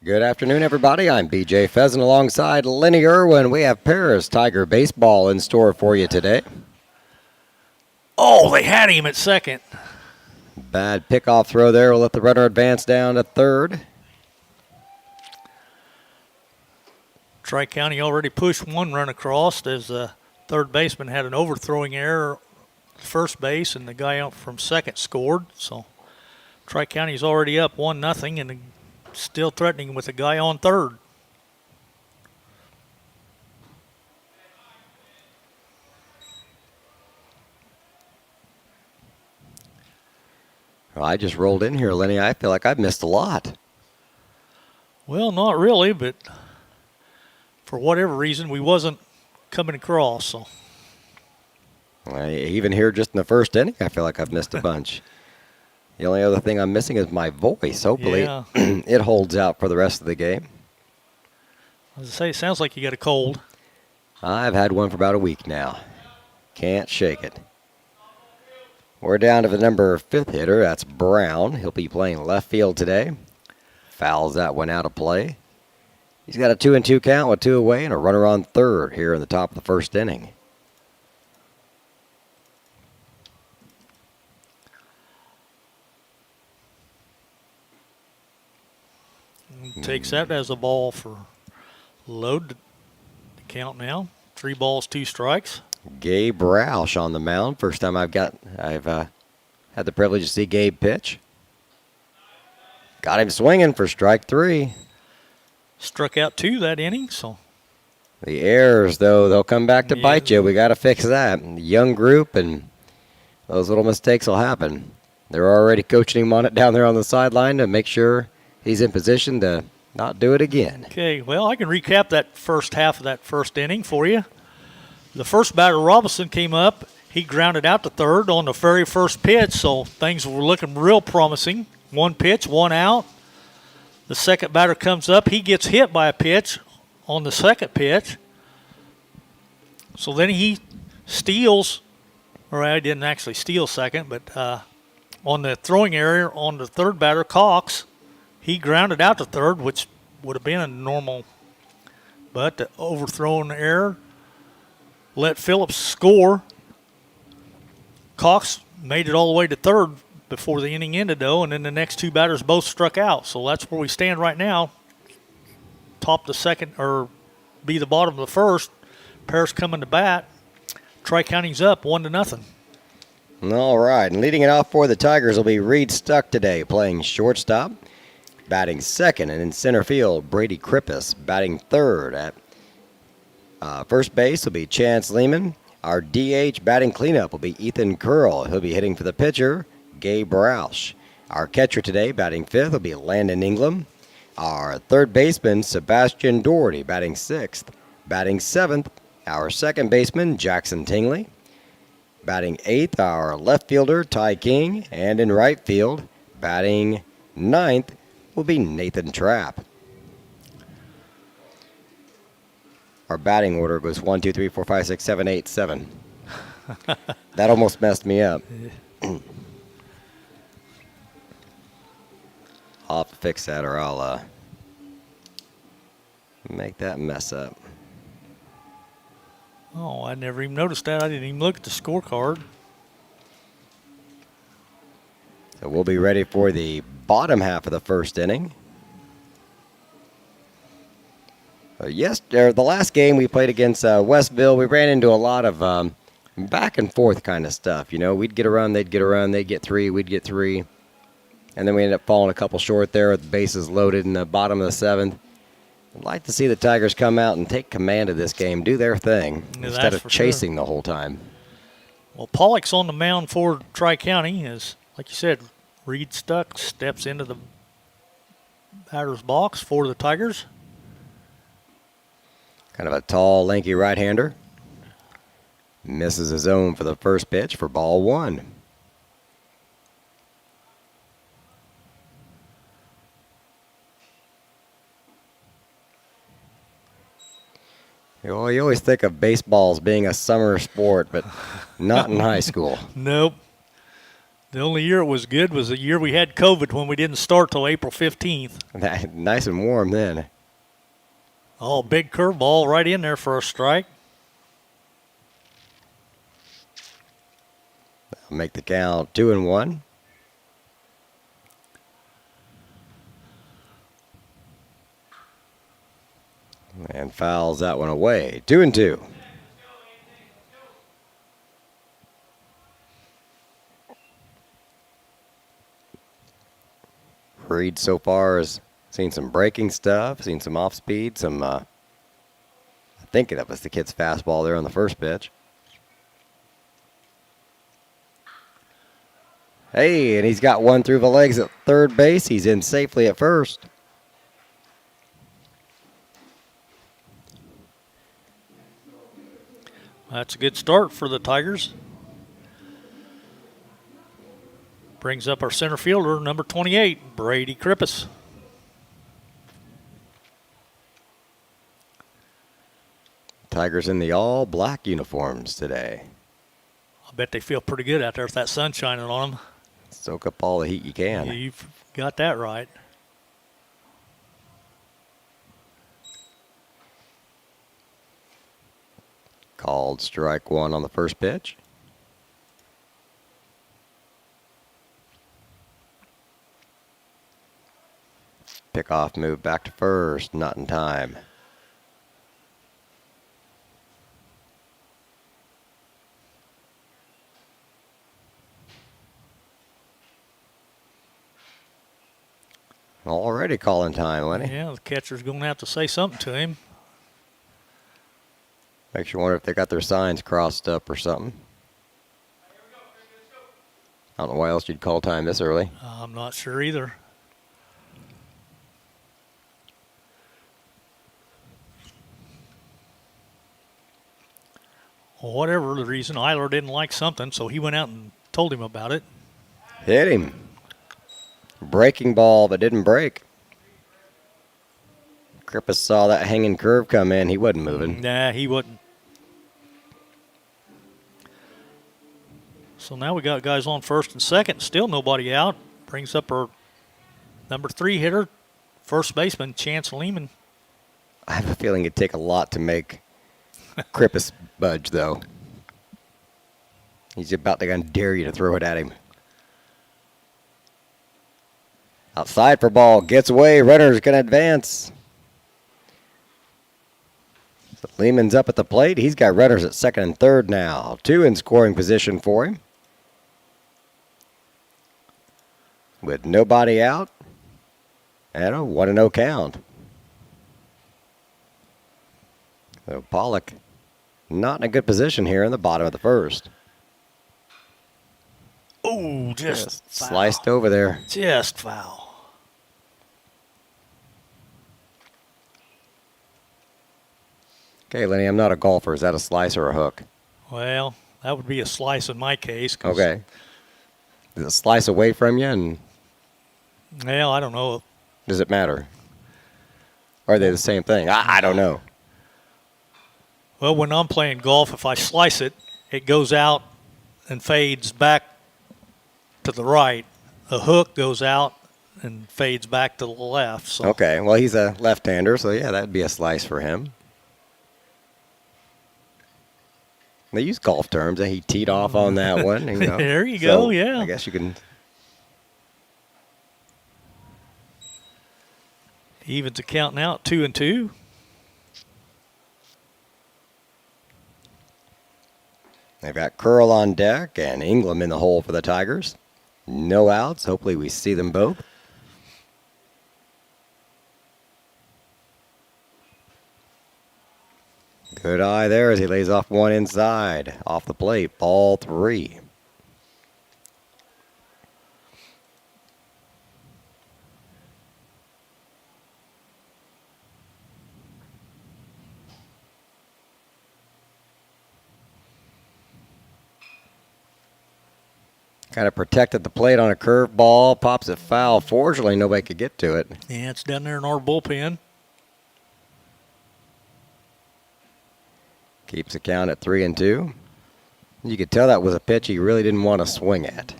Good afternoon, everybody. I'm BJ Pheasant alongside Lenny Irwin. We have Paris Tiger Baseball in store for you today. Oh, they had him at second. Bad pickoff throw there will let the runner advance down to third. Tri-County already pushed one run across as the third baseman had an overthrowing error at first base, and the guy out from second scored. So Tri-County's already up 1-0 and still threatening with a guy on third. Well, I just rolled in here, Lenny. I feel like I've missed a lot. Well, not really, but for whatever reason, we wasn't coming across. So Even here just in the first inning, I feel like I've missed a bunch. The only other thing I'm missing is my voice. Hopefully it holds out for the rest of the game. As I say, it sounds like you got a cold. I've had one for about a week now. Can't shake it. We're down to the number 5th hitter. That's Brown. He'll be playing left field today. Fouls that one out of play. He's got a 2-2 count with 2 away and a runner on third here in the top of the first inning. Takes that as a ball for load the count now. 3 balls, 2 strikes. Gabe Roush on the mound. First time I've had the privilege to see Gabe pitch. Got him swinging for strike 3. Struck out 2 that inning, so. The errors, though, they'll come back to bite you. We got to fix that. Young group, and those little mistakes will happen. They're already coaching him on it down there on the sideline to make sure he's in position to not do it again. Okay, well, I can recap that first half of that first inning for you. The first batter, Robinson, came up. He grounded out to third on the very first pitch, so things were looking real promising. 1 pitch, 1 out. The second batter comes up. He gets hit by a pitch on the second pitch. So then he steals, or I didn't actually steal second, but on the throwing area on the third batter, Cox, he grounded out to third, which would have been a normal, but the overthrown error let Phillips score. Cox made it all the way to third before the inning ended, though, and then the next 2 batters both struck out. So that's where we stand right now. Top the second, or be the bottom of the first. Paris coming to bat. Tri-County's up 1-0. All right, and leading it off for the Tigers will be Reed Stuck today, playing shortstop. Batting second, and in center field, Brady Krippus. Batting third at first base will be Chance Lehman. Our DH batting cleanup will be Ethan Curl. He'll be hitting for the pitcher, Gabe Roush. Our catcher today, batting fifth, will be Landon Ingram. Our third baseman, Sebastian Doherty, batting sixth. Batting seventh, our second baseman, Jackson Tingley. Batting eighth, our left fielder, Ty King. And in right field, batting ninth, will be Nathan Trapp. Our batting order goes 1, 2, 3, 4, 5, 6, 7, 8, 7. That almost messed me up. I'll have to fix that, or I'll make that mess up. Oh, I never even noticed that. I didn't even look at the scorecard. So we'll be ready for the bottom half of the first inning. The last game we played against Westville, we ran into a lot of back and forth kind of stuff. You know, we'd get a run, they'd get a run, they'd get 3, we'd get 3. And then we ended up falling a couple short there with the bases loaded in the bottom of the 7th. I'd like to see the Tigers come out and take command of this game, do their thing, instead of chasing the whole time. Well, Pollock's on the mound for Tri-County. As, like you said, Reed Stuck steps into the batter's box for the Tigers. Kind of a tall, lanky right-hander. Misses his own for the first pitch for ball 1. You always think of baseball as being a summer sport, but not in high school. Nope. The only year it was good was the year we had COVID when we didn't start till April 15th. Nice and warm then. Oh, big curveball right in there for a strike. That'll make the count 2-1. And fouls that one away. 2-2. Reed so far has seen some breaking stuff, seen some off speed, I think that was the kid's fastball there on the first pitch. Hey, and he's got one through the legs at third base. He's in safely at first. That's a good start for the Tigers. Brings up our center fielder, number 28, Brady Krippus. Tigers in the all black uniforms today. I bet they feel pretty good out there with that sun shining on them. Soak up all the heat you can. You've got that right. Called strike one on the first pitch. Pickoff move back to first, not in time. Already calling time, Lenny. Yeah, the catcher's going to have to say something to him. Makes you wonder if they got their signs crossed up or something. I don't know why else you'd call time this early. I'm not sure either. Well, whatever the reason, Eiler didn't like something, so he went out and told him about it. Hit him. Breaking ball, but didn't break. Krippus saw that hanging curve come in. He wasn't moving. Nah, he wouldn't. So now we got guys on first and second. Still nobody out. Brings up our number 3 hitter, first baseman, Chance Lehman. I have a feeling it'd take a lot to make Krippus budge, though. He's about to dare you to throw it at him. Outside for ball. Gets away. Runner's going to advance. So Lehman's up at the plate. He's got runners at second and third now. 2 in scoring position for him. With nobody out. And a 1-0 count. So Pollock not in a good position here in the bottom of the first. Oh, just foul. Sliced over there. Just foul. Okay, Lenny, I'm not a golfer. Is that a slice or a hook? Well, that would be a slice in my case. Okay. Does it slice away from you, and Well, I don't know. does it matter? Or are they the same thing? I don't know. Well, when I'm playing golf, if I slice it, it goes out and fades back to the right. A hook goes out and fades back to the left. So Okay, well, he's a left-hander, so yeah, that'd be a slice for him. They use golf terms, and he teed off on that one. You know. There you So go, yeah. I guess you can. evens the count now at 2-2. They've got Curl on deck and Ingram in the hole for the Tigers. No outs. Hopefully we see them both. Good eye there as he lays off one inside. Off the plate. Ball 3. Kind of protected the plate on a curve ball. Pops it foul. Fortunately, nobody could get to it. Yeah, it's down there in our bullpen. Keeps the count at 3-2. You could tell that was a pitch he really didn't want to swing at.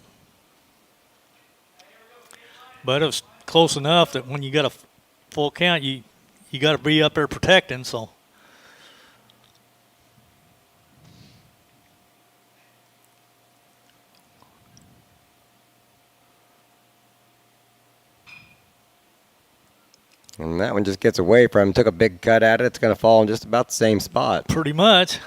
But it was close enough that when you got a full count, you got to be up there protecting. So And that one just gets away from him. Took a big cut at it. It's going to fall in just about the same spot. pretty much.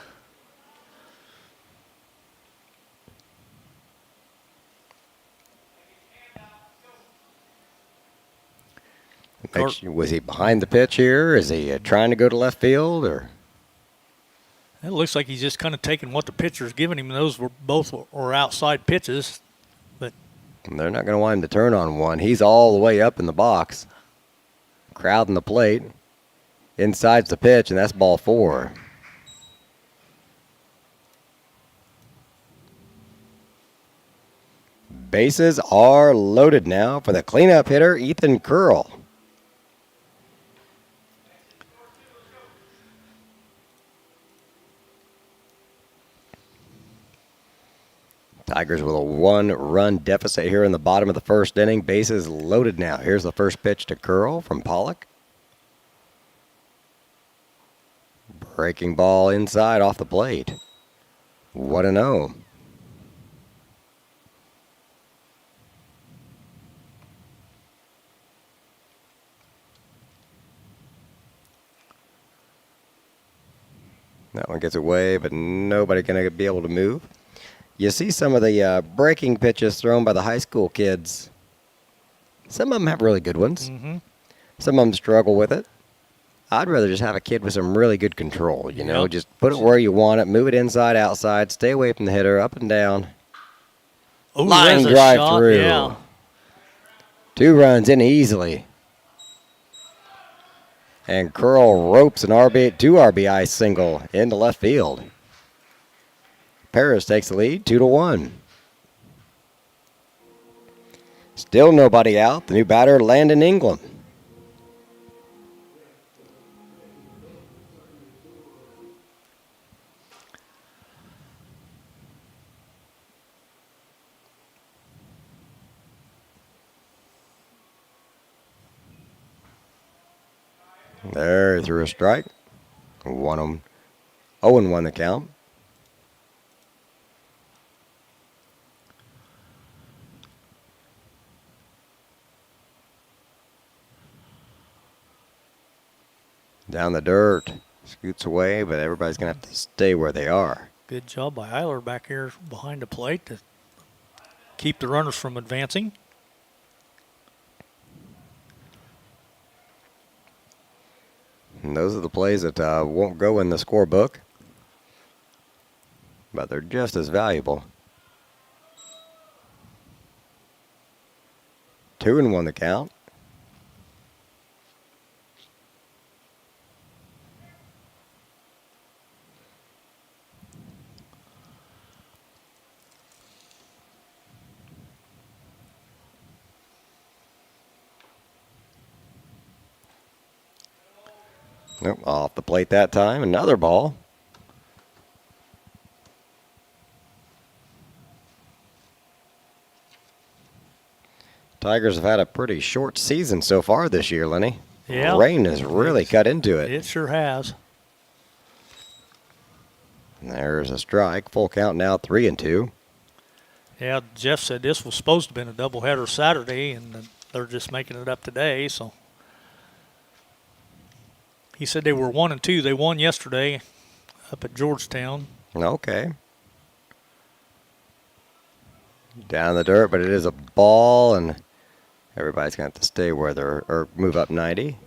Was he behind the pitch here? Is he trying to go to left field? Or It looks like he's just kind of taking what the pitcher's giving him. Those were both were outside pitches. But they're not going to want him to turn on one. He's all the way up in the box, crowding the plate. Inside's the pitch, and that's ball 4. Bases are loaded now for the cleanup hitter, Ethan Curl. Tigers with a 1-run deficit here in the bottom of the first inning. Bases loaded now. Here's the first pitch to Curl from Pollock. Breaking ball inside off the plate. 1-0. That one gets away, but nobody going to be able to move. You see some of the breaking pitches thrown by the high school kids. Some of them have really good ones. mm-hmm. Some of them struggle with it. I'd rather just have a kid with some really good control, you know. Yep. Just put it where you want it, move it inside, outside, stay away from the hitter, up and down. Ooh, Line there's a drive shot, through. Yeah. 2 runs in easily. And Curl ropes an 2 RBI single into left field. Paris takes the lead, 2-1. Still nobody out. The new batter, Landon Ingram. There, threw a strike. 0-1 the count. Down the dirt. Scoots away, but everybody's going to have to stay where they are. Good job by Eiler back here behind the plate to keep the runners from advancing. And those are the plays that won't go in the scorebook, but they're just as valuable. 2-1 the count. Nope, off the plate that time. Another ball. Tigers have had a pretty short season so far this year, Lenny. Yeah. Rain has really cut into it. It sure has. And there's a strike. Full count now, 3-2. Yeah, Jeff said this was supposed to have been a doubleheader Saturday, and they're just making it up today. So he said they were 1-2. They won yesterday up at Georgetown. Okay. Down the dirt, but it is a ball, and everybody's going to have to stay where they're, or move up 90.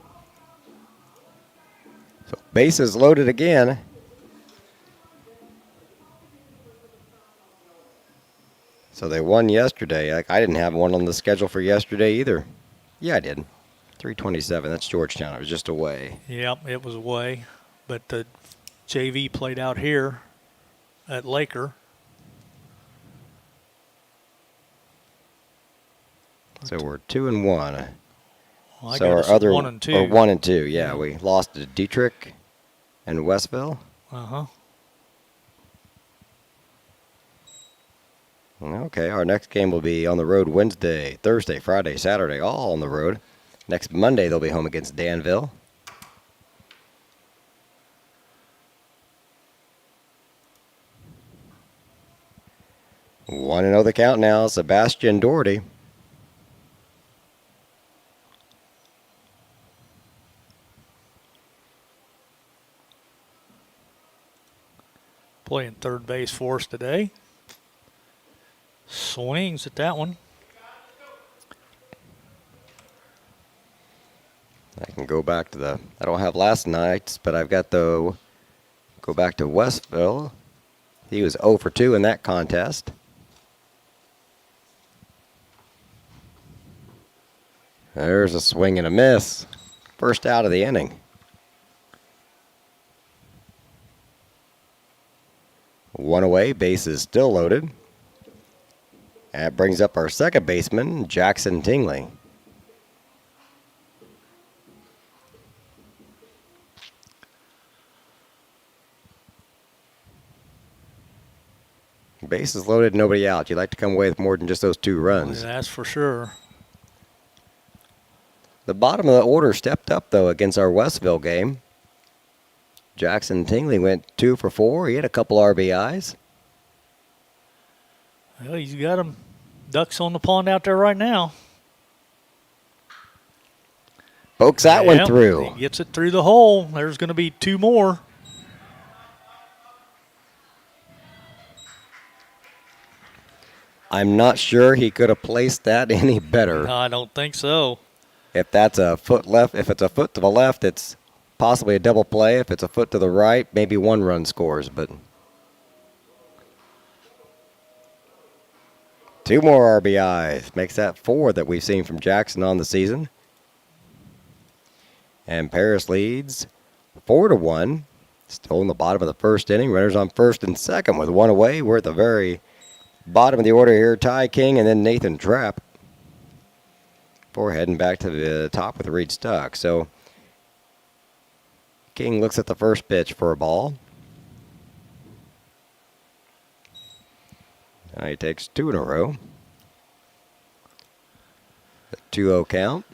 So bases loaded again. So they won yesterday. I didn't have one on the schedule for yesterday either. Yeah, I did. 3:27. That's Georgetown. It was just away. Yep, it was away. But the JV played out here at Laker. So we're 2-1. Well, I So got our us other 1-2. or 1-2. Yeah, we lost to Dietrich and Westville. Uh-huh. Okay, our next game will be on the road Wednesday, Thursday, Friday, Saturday, all on the road. Next Monday, they'll be home against Danville. One and 0 the count now, Sebastian Doherty. Playing third base for us today. Swings at that one. I can go back to I don't have last night's, but I've got go back to Westville. He was 0 for 2 in that contest. There's a swing and a miss. First out of the inning. One away, bases still loaded. That brings up our second baseman, Jackson Tingley. Bases loaded, nobody out. You'd like to come away with more than just those 2 runs. That's for sure. The bottom of the order stepped up, though, against our Westville game. Jackson Tingley went 2 for 4. He had a couple RBIs. Well, he's got them ducks on the pond out there right now. Pokes that one through. He gets it through the hole. There's going to be 2 more. I'm not sure he could have placed that any better. No, I don't think so. If that's a foot left, if it's a foot to the left, it's possibly a double play. If it's a foot to the right, maybe 1 run scores. But 2 more RBIs makes that 4 that we've seen from Jackson on the season. And Paris leads 4-1. Still in the bottom of the first inning. Runners on first and second with 1 away. We're at the very bottom of the order here. Ty King and then Nathan Trapp. Before heading back to the top with Reed Stuck. So King looks at the first pitch for a ball. Now he takes 2 in a row. A 2-0 count.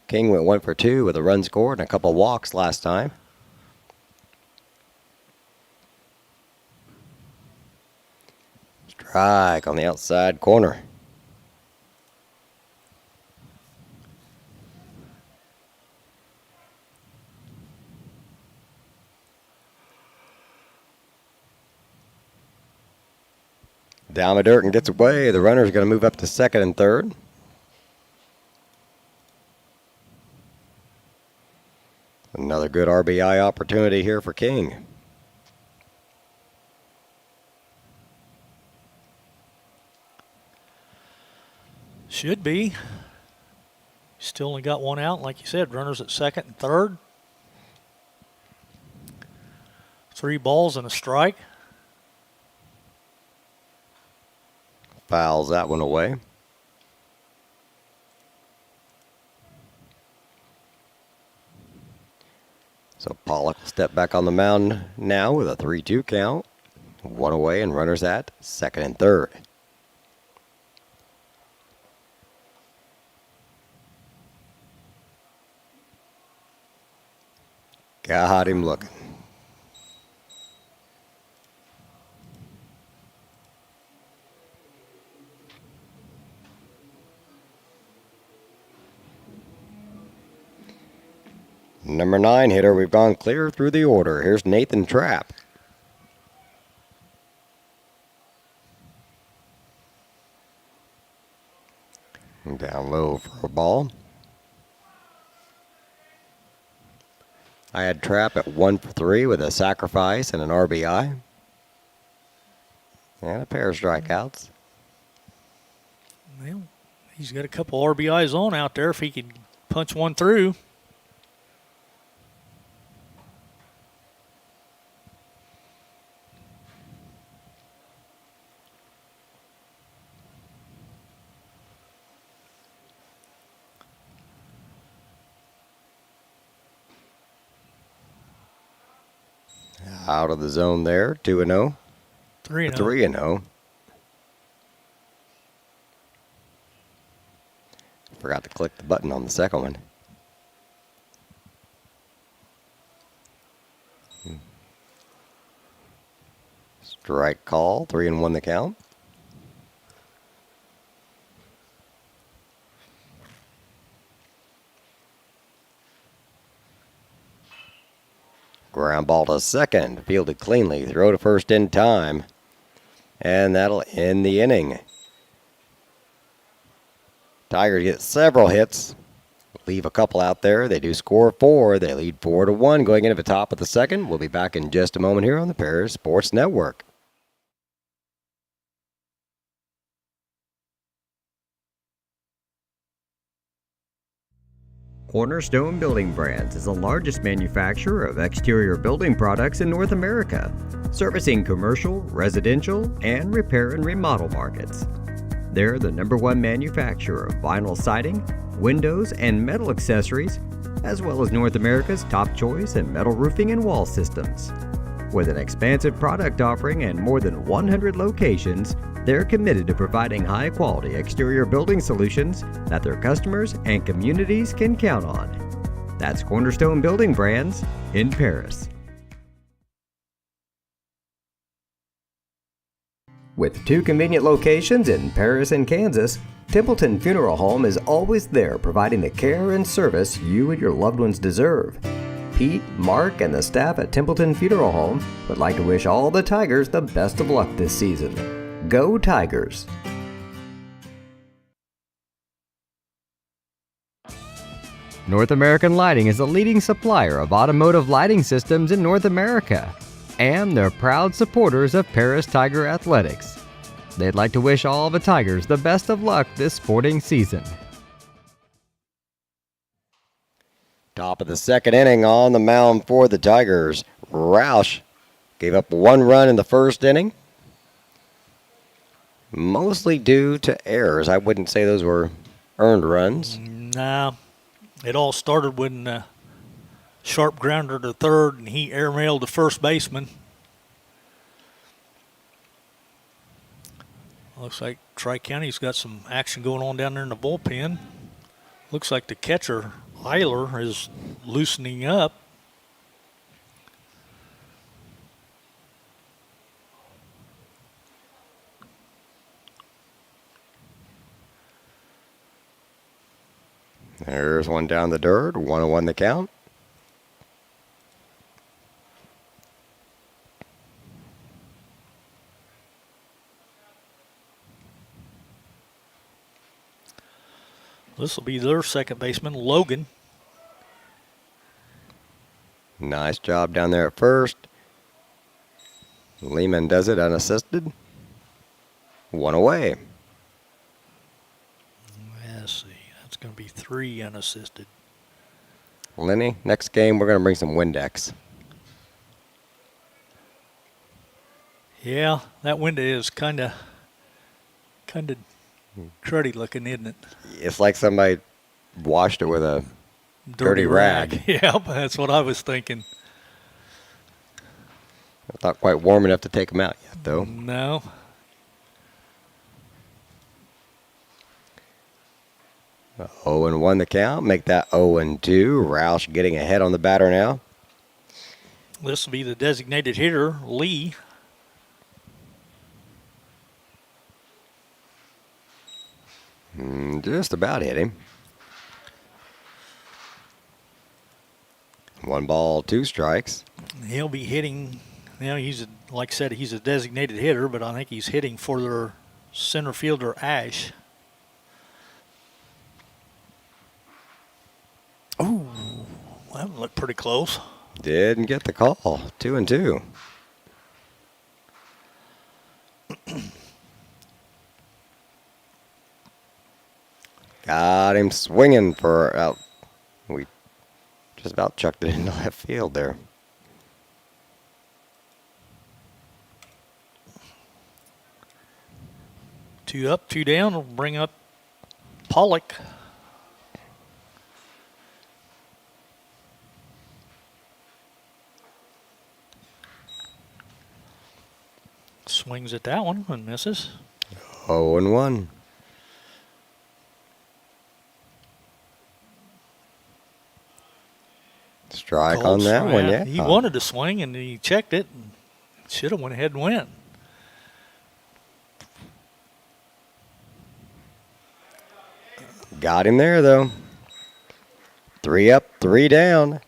King went 1 for 2 with a run scored and a couple walks last time. Strike on the outside corner. Down the dirt and gets away. The runner's going to move up to second and third. Another good RBI opportunity here for King. Should be. Still only got 1 out. Like you said, runners at second and third. 3 balls and a strike. Fouls that one away. So Pollock will step back on the mound now with a 3-2 count. 1 away and runners at second and third. Got him looking. Number 9 hitter, we've gone clear through the order. Here's Nathan Trapp. Down low for a ball. I had Trapp at 1 for 3 with a sacrifice and an RBI. And a pair of strikeouts. Well, he's got a couple RBIs on out there if he could punch one through. Out of the zone there, 2-0. 3-0. 3-0. Forgot to click the button on the second one. Strike call, 3-1 the count. Ground ball to second, fielded cleanly, throw to first in time. And that'll end the inning. Tigers get several hits, leave a couple out there. They do score 4. They lead 4-1 going into the top of the second. We'll be back in just a moment here on the Paris Sports Network. Cornerstone Building Brands is the largest manufacturer of exterior building products in North America, servicing commercial, residential, and repair and remodel markets. They're the #1 manufacturer of vinyl siding, windows, and metal accessories, as well as North America's top choice in metal roofing and wall systems. With an expansive product offering and more than 100 locations, they're committed to providing high-quality exterior building solutions that their customers and communities can count on. That's Cornerstone Building Brands in Paris. With 2 convenient locations in Paris and Kansas, Templeton Funeral Home is always there providing the care and service you and your loved ones deserve. Pete, Mark, and the staff at Templeton Funeral Home would like to wish all the Tigers the best of luck this season. Go Tigers! North American Lighting is a leading supplier of automotive lighting systems in North America, and they're proud supporters of Paris Tiger Athletics. They'd like to wish all the Tigers the best of luck this sporting season. Top of the second inning on the mound for the Tigers. Roush gave up 1 run in the first inning, mostly due to errors. I wouldn't say those were earned runs. Nah, it all started when Sharp grounder to third, and he airmailed the first baseman. Looks like Tri-County's got some action going on down there in the bullpen. Looks like the catcher, Eiler, is loosening up. There's one down the dirt, 1-1 the count. This will be their second baseman, Logan. Nice job down there at first. Lehman does it unassisted. 1 away. Let's see. That's going to be 3 unassisted. Lenny, next game we're going to bring some Windex. Yeah, that window is kind of cruddy looking, isn't it? It's like somebody washed it with a dirty rag. Yeah, that's what I was thinking. It's not quite warm enough to take them out yet, though. No. Oh, and 1 the count. Make that 0-2. Roush getting ahead on the batter now. This will be the designated hitter, Lee. Just about hit him. 1 ball, 2 strikes. He'll be hitting. Like I said, he's a designated hitter, but I think he's hitting for their center fielder, Ash. Ooh, that looked pretty close. Didn't get the call. 2-2. Got him swinging for out. We just about chucked it into left field there. Two up, 2 down. Will bring up Pollock. Swings at that one and misses. 0-1. Strike on Cold that strike. one, yeah. He wanted to swing and he checked it and should have went ahead and went. Got him there, though. 3 up, 3 down.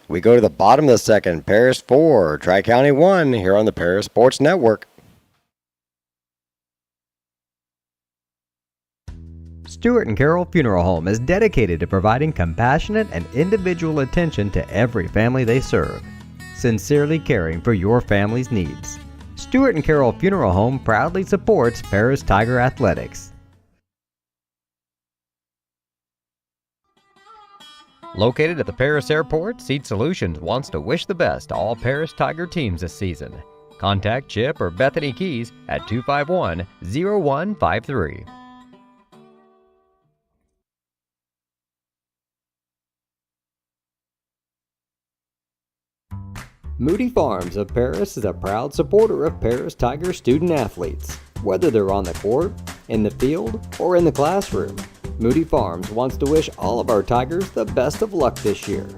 We go to the bottom of the second. Paris 4, Tri-County 1 here on the Paris Sports Network. Stewart and Carroll Funeral Home is dedicated to providing compassionate and individual attention to every family they serve, sincerely caring for your family's needs. Stewart and Carroll Funeral Home proudly supports Paris Tiger Athletics. Located at the Paris Airport, Seat Solutions wants to wish the best to all Paris Tiger teams this season. Contact Chip or Bethany Keys at 251-0153. Moody Farms of Paris is a proud supporter of Paris Tiger student athletes. Whether they're on the court, in the field, or in the classroom, Moody Farms wants to wish all of our Tigers the best of luck this year.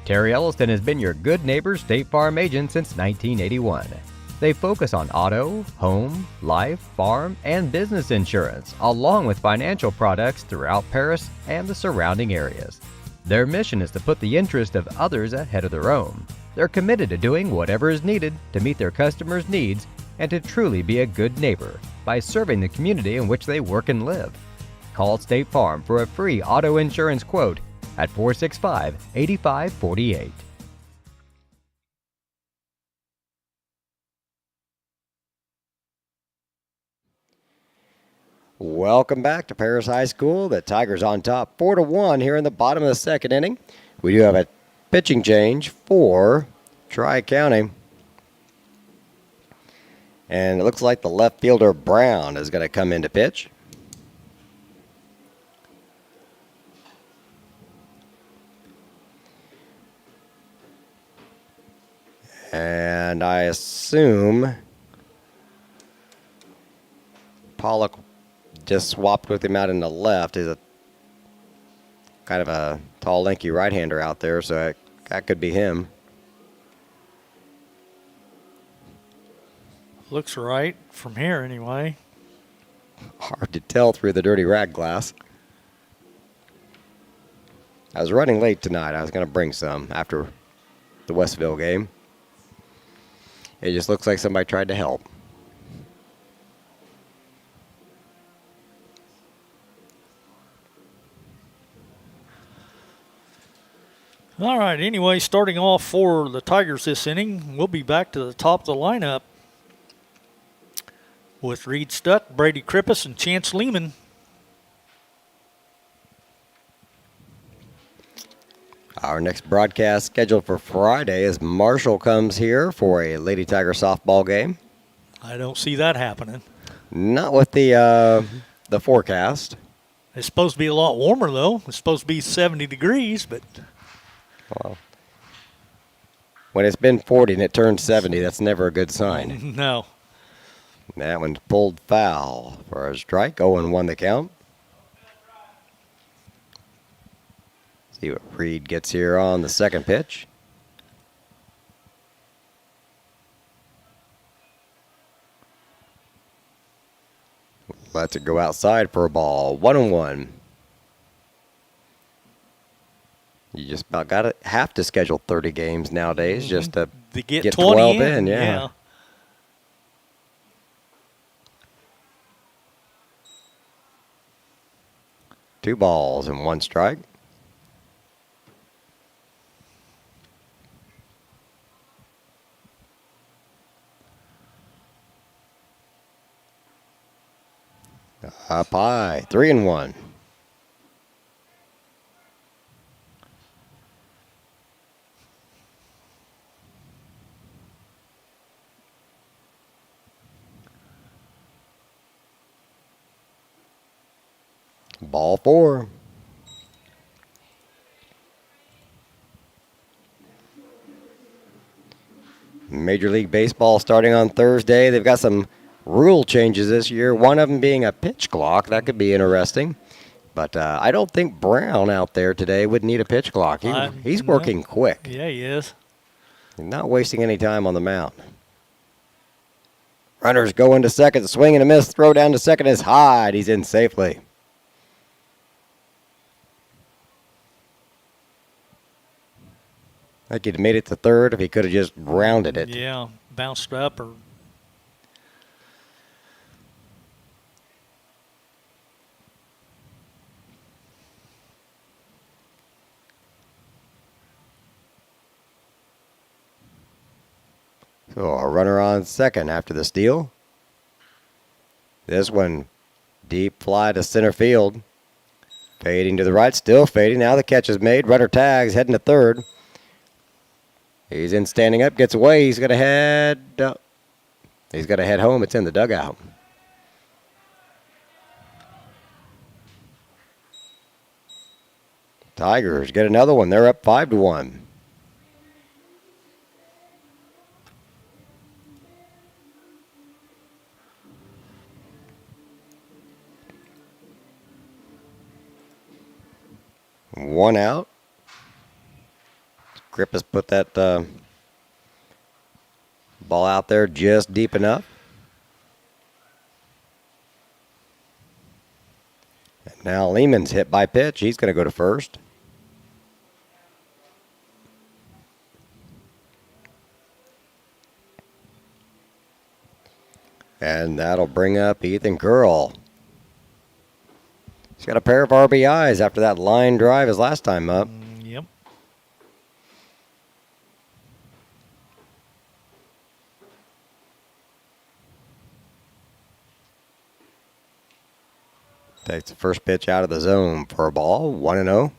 Terry Elliston has been your good neighbor State Farm agent since 1981. They focus on auto, home, life, farm, and business insurance, along with financial products throughout Paris and the surrounding areas. Their mission is to put the interest of others ahead of their own. They're committed to doing whatever is needed to meet their customers' needs and to truly be a good neighbor by serving the community in which they work and live. Call State Farm for a free auto insurance quote at 465-8548. Welcome back to Paris High School. The Tigers on top 4-1 here in the bottom of the second inning. We do have a pitching change for Tri-County. And it looks like the left fielder Brown is going to come in to pitch. And I assume Pollock just swapped with him out in the left. He's a kind of a tall, lanky right-hander out there, so that could be him. Looks right from here anyway. Hard to tell through the dirty rag glass. I was running late tonight. I was going to bring some after the Westville game. It just looks like somebody tried to help. All right, anyway, starting off for the Tigers this inning, we'll be back to the top of the lineup with Reed Stuck, Brady Krippus, and Chance Lehman. Our next broadcast scheduled for Friday is Marshall comes here for a Lady Tiger softball game. I don't see that happening. Not with the forecast. It's supposed to be a lot warmer, though. It's supposed to be 70 degrees, but... Well, when it's been 40 and it turns 70, that's never a good sign. No. That one's pulled foul for a strike. 0-1 the count. See what Reed gets here on the second pitch. Lets it go outside for a ball. 1-1. You just about have to schedule 30 games nowadays just to get 12 20 in. Yeah. Two balls and one strike. Up high, 3-1. Ball 4. Major League Baseball starting on Thursday. They've got some rule changes this year, one of them being a pitch clock. That could be interesting. But I don't think Brown out there today would need a pitch clock. He's No. working quick. Yeah, he is. Not wasting any time on the mound. Runners go into second, swing and a miss. Throw down to second is Hyde. He's in safely. I think he'd made it to third if he could have just rounded it. Yeah, bounced up or. So a runner on second after the steal. This one, deep fly to center field. Fading to the right, still fading. Now the catch is made. Runner tags, heading to third. He's in standing up, gets away. He's going to head up. He's got to head home. It's in the dugout. Tigers get another one. They're up 5-1. One out. Grippus put that ball out there just deep enough. And now Lehman's hit by pitch. He's going to go to first. And that'll bring up Ethan Curl. He's got a pair of RBIs after that line drive his last time up. Yep. Takes the first pitch out of the zone for a ball. 1-0.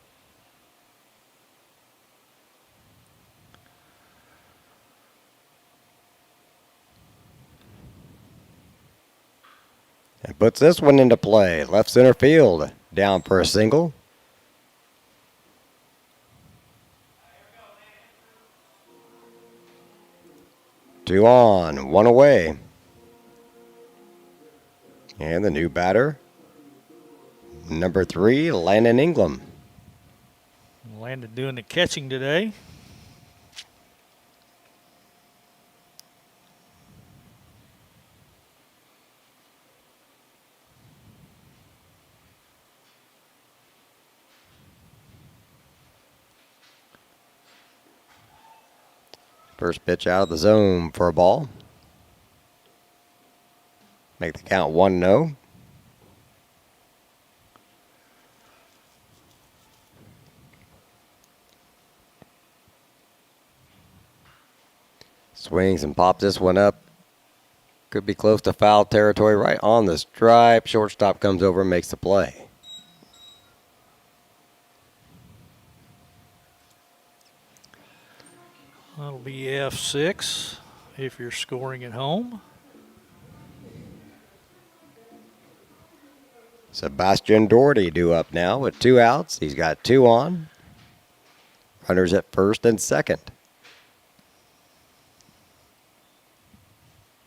And puts this one into play. Left center field. Down for a single. Two on, one away. And the new batter, number 3, Landon Ingram. Landon doing the catching today. First pitch out of the zone for a ball. Make the count 1-0. Swings and pops this one up. Could be close to foul territory, right on the stripe. Shortstop comes over and makes the play. That'll be F6 if you're scoring at home. Sebastian Doherty due up now with 2 outs. He's got 2 on. Runners at first and second.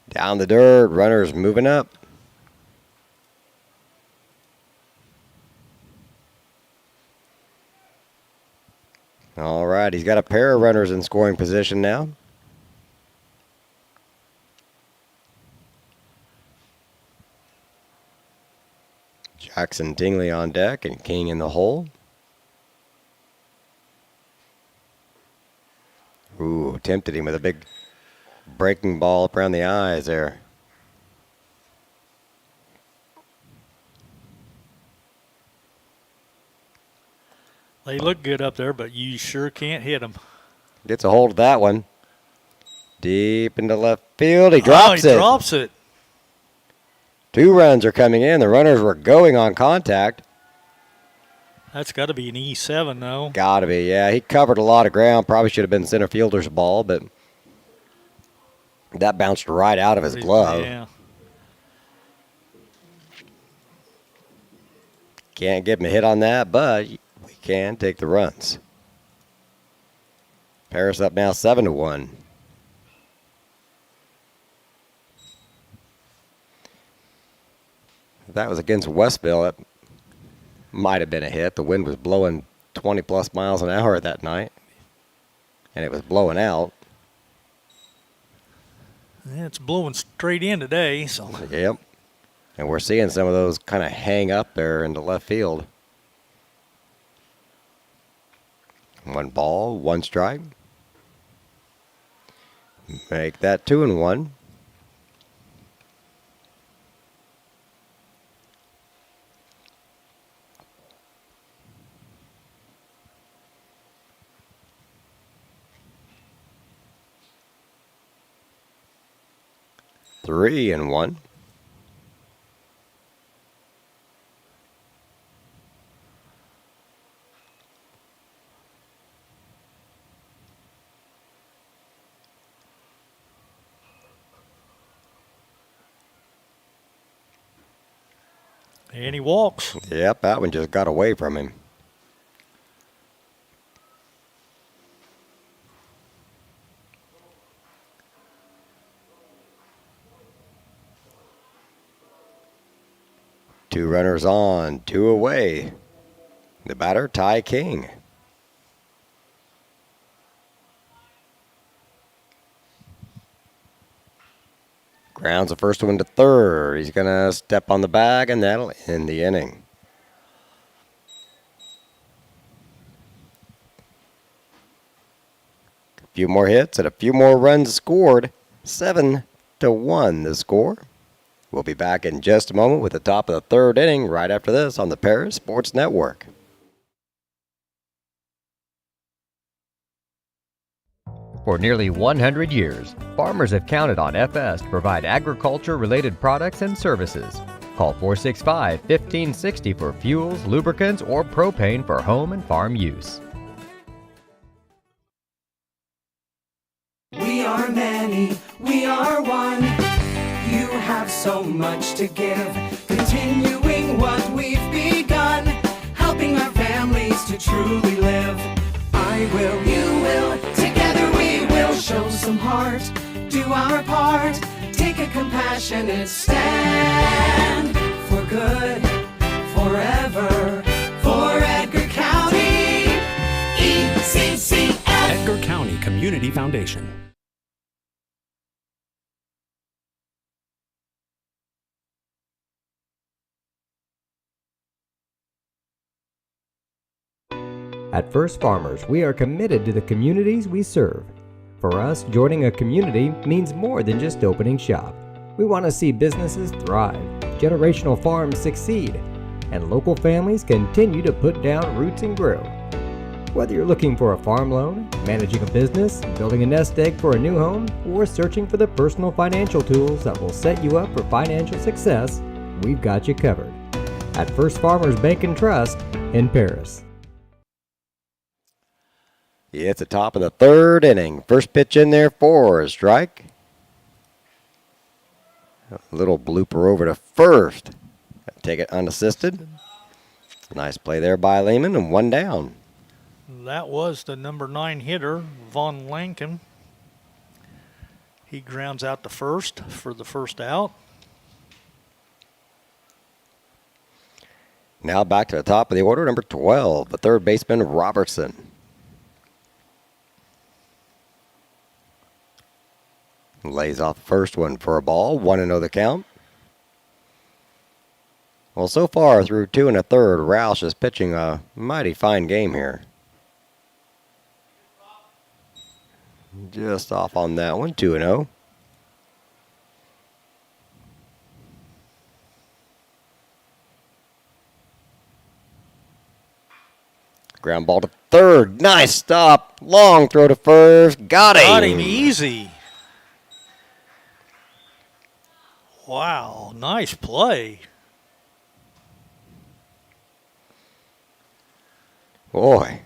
Down the dirt, runners moving up. All right, he's got a pair of runners in scoring position now. Jackson Tingley on deck and King in the hole. Ooh, tempted him with a big breaking ball up around the eyes there. They look good up there, but you sure can't hit them. Gets a hold of that one. Deep into left field. He drops he it. drops it. 2 runs are coming in. The runners were going on contact. That's got to be an E7, though. Gotta be, yeah. He covered a lot of ground. Probably should have been center fielder's ball, but that bounced right out of his glove. Yeah. Can't get him a hit on that, but we can take the runs. Paris up now 7-1. That was against Westville. It might have been a hit. The wind was blowing 20 plus miles an hour that night, and it was blowing out. Yeah, it's blowing straight in today, so. Yep. And we're seeing some of those kind of hang up there in the left field. 1 ball, 1 strike. Make that 2-1. Three and 1. And he walks. Yep, that one just got away from him. Two runners on, 2 away. The batter, Ty King. Grounds the first one to third. He's going to step on the bag, and that'll end the inning. A few more hits and a few more runs scored. 7-1 the score. We'll be back in just a moment with the top of the third inning right after this on the Paris Sports Network. For nearly 100 years, farmers have counted on FS to provide agriculture-related products and services. Call 465-1560 for fuels, lubricants, or propane for home and farm use. We are many, we are one. You have so much to give, continuing what we've begun, helping our families to truly live. I will, you will, together we will show some heart, do our part, take a compassionate stand for good, forever, for Edgar County, ECCF. Edgar County Community Foundation. At First Farmers, we are committed to the communities we serve. For us, joining a community means more than just opening shop. We want to see businesses thrive, generational farms succeed, and local families continue to put down roots and grow. Whether you're looking for a farm loan, managing a business, building a nest egg for a new home, or searching for the personal financial tools that will set you up for financial success, we've got you covered. At First Farmers Bank and Trust in Paris. It's the top of the third inning. First pitch in there for a strike. A little blooper over to first. Take it unassisted. Nice play there by Lehman, and 1 down. That was the number 9 hitter, Von Lanken. He grounds out to first for the first out. Now back to the top of the order, number 12, the third baseman, Robertson. Lays off the first one for a ball, 1-0 the count. Well, so far through 2 1/3, Roush is pitching a mighty fine game here. Just off on that one, 2-0. Ground ball to third. Nice stop. Long throw to first. Got him. Got him easy. Wow, nice play. Boy.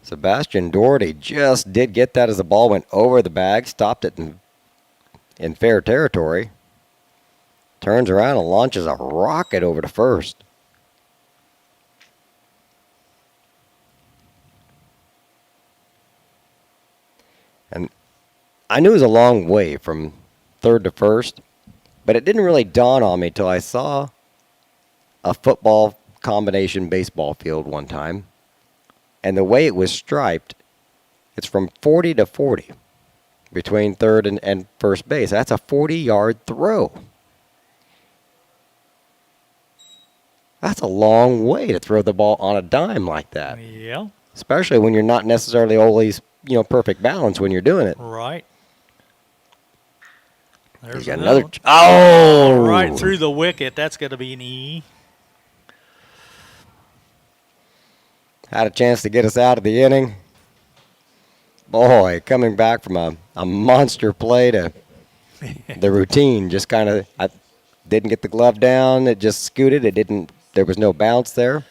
Sebastian Doherty just did get that as the ball went over the bag, stopped it in fair territory. Turns around and launches a rocket over to first. And I knew it was a long way from third to first, but it didn't really dawn on me till I saw a football combination baseball field one time. And the way it was striped, it's from 40 to 40 between third and first base. That's a 40-yard throw. That's a long way to throw the ball on a dime like that. Yeah. Especially when you're not necessarily always, perfect balance when you're doing it. Right. He's There's got another another. one. Oh! Right through the wicket. That's going to be an E. Had a chance to get us out of the inning. Boy, coming back from a monster play to the routine, just kind of, I didn't get the glove down. It just scooted. There was no bounce there.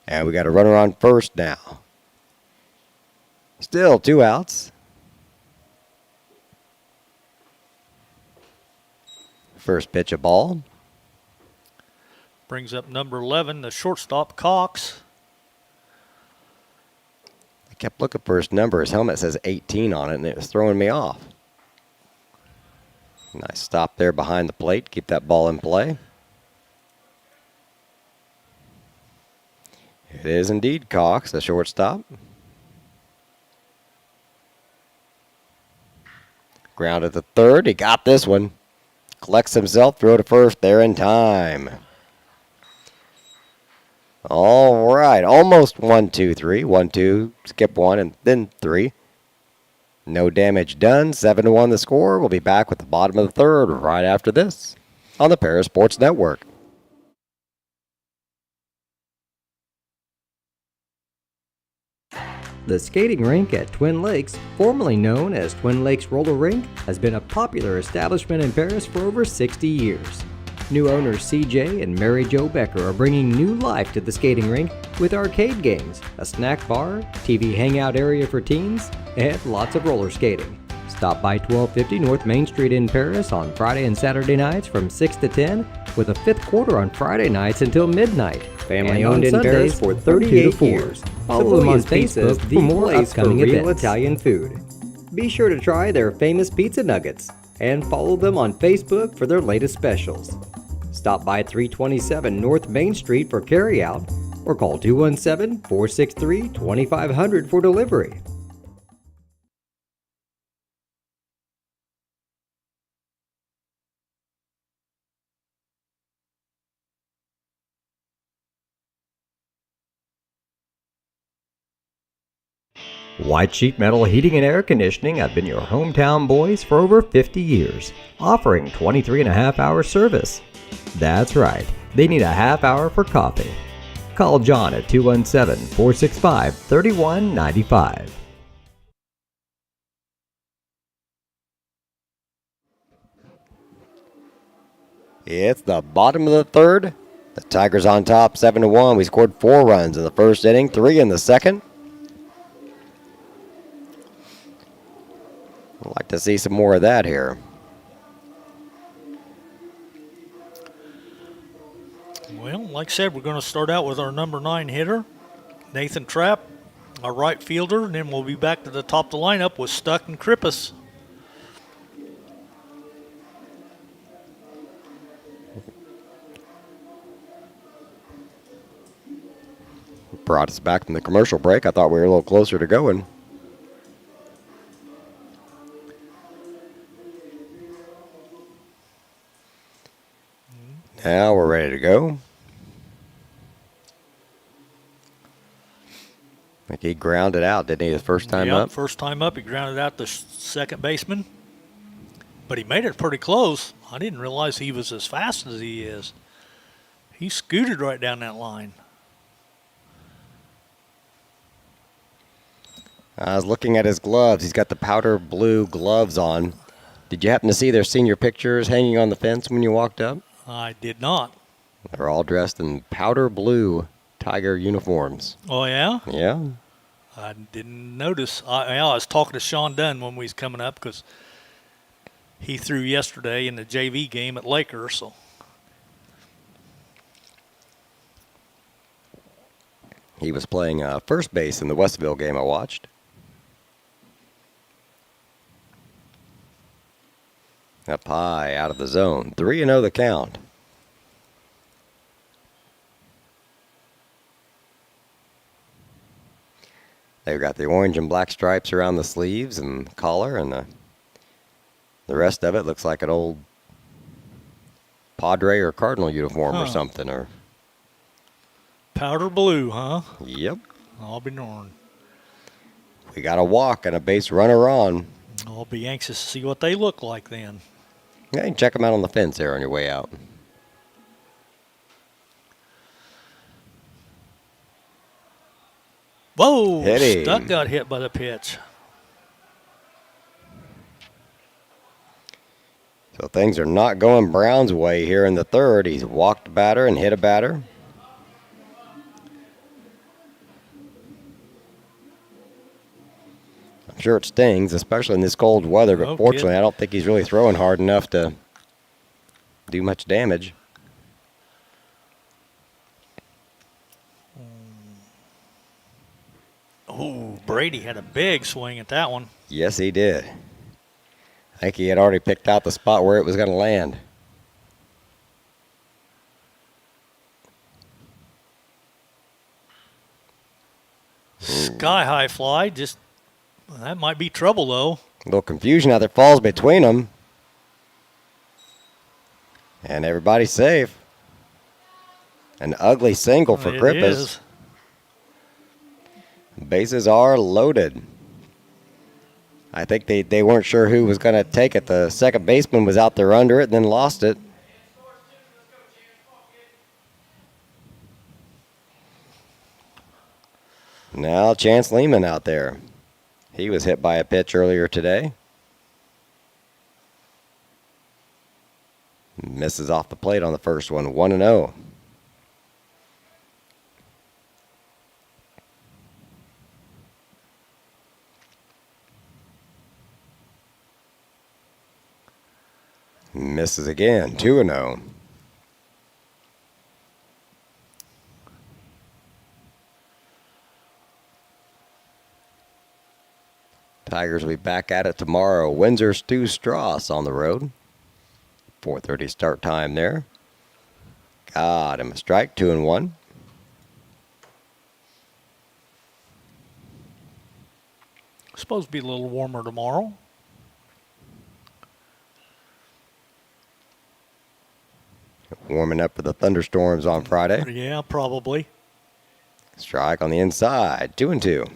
And we got a runner on first now. Still 2 outs. First pitch, a ball. Brings up number 11, the shortstop, Cox. I kept looking for his number. His helmet says 18 on it, and it was throwing me off. Nice stop there behind the plate. Keep that ball in play. It is indeed Cox, the shortstop. Grounded to third. He got this one. Collects himself, throw to first there in time. All right, almost 1, 2, 3. 1, 2, skip 1, and then 3. No damage done. 7-1 the score. We'll be back with the bottom of the third right after this on the Paris Sports Network. The skating rink at Twin Lakes, formerly known as Twin Lakes Roller Rink, has been a popular establishment in Paris for over 60 years. New owners CJ and Mary Jo Becker are bringing new life to the skating rink with arcade games, a snack bar, TV hangout area for teens, and lots of roller skating. Stop by 1250 North Main Street in Paris on Friday and Saturday nights from 6 to 10, with a fifth quarter on Friday nights until midnight. Family owned in Paris for 38 years. Follow them on Facebook for more upcoming events. Italian food. Be sure to try their famous pizza nuggets and follow them on Facebook for their latest specials. Stop by 327 North Main Street for carryout or call 217-463-2500 for delivery. White Sheet Metal Heating and Air Conditioning have been your hometown boys for over 50 years, offering 23.5-hour service. That's right, they need a half hour for coffee. Call John at 217-465-3195. It's the bottom of the third. The Tigers on top 7-1. We scored 4 runs in the first inning, 3 in the second. I'd like to see some more of that here. Well, like I said, we're going to start out with our number 9 hitter, Nathan Trapp, our right fielder, and then we'll be back to the top of the lineup with Stuck and Krippus. Brought us back from the commercial break. I thought we were a little closer to going. Now we're ready to go. I think he grounded out, didn't he, the first time Yep, up? first time up, he grounded out the second baseman. But he made it pretty close. I didn't realize he was as fast as he is. He scooted right down that line. I was looking at his gloves. He's got the powder blue gloves on. Did you happen to see their senior pictures hanging on the fence when you walked up? I did not. They're all dressed in powder blue Tiger uniforms. Oh, yeah? Yeah. I didn't notice. I was talking to Sean Dunn when we was coming up because he threw yesterday in the JV game at Lakers. So He was playing first base in the Westville game I watched. Up high, out of the zone. 3-0 the count. They've got the orange and black stripes around the sleeves and collar, and the rest of it looks like an old Padre or Cardinal uniform or something. Or powder blue, huh? Yep. I'll be darned. We got a walk and a base runner on. I'll be anxious to see what they look like then. Yeah, you can check them out on the fence there on your way out. Whoa! Hit him. Stuck got hit by the pitch. So things are not going Brown's way here in the third. He's walked a batter and hit a batter. I'm sure it stings, especially in this cold weather, but No fortunately kidding. I don't think he's really throwing hard enough to do much damage. Oh, Brady had a big swing at that one. Yes, he did. I think he had already picked out the spot where it was going to land. Sky high fly, just that might be trouble though. A little confusion out there, falls between them. And everybody's safe. An ugly single for It Krippus. is. Bases are loaded. I think they weren't sure who was going to take it. The second baseman was out there under it and then lost it. Now Chance Lehman out there. He was hit by a pitch earlier today. Misses off the plate on the first one, 1-0. Misses again, 2-0. Tigers will be back at it tomorrow. Windsor Stu Strauss on the road. 4:30 start time there. Got him a strike, 2-1. Supposed to be a little warmer tomorrow. Warming up for the thunderstorms on Friday. Yeah, probably. Strike on the inside, 2-2.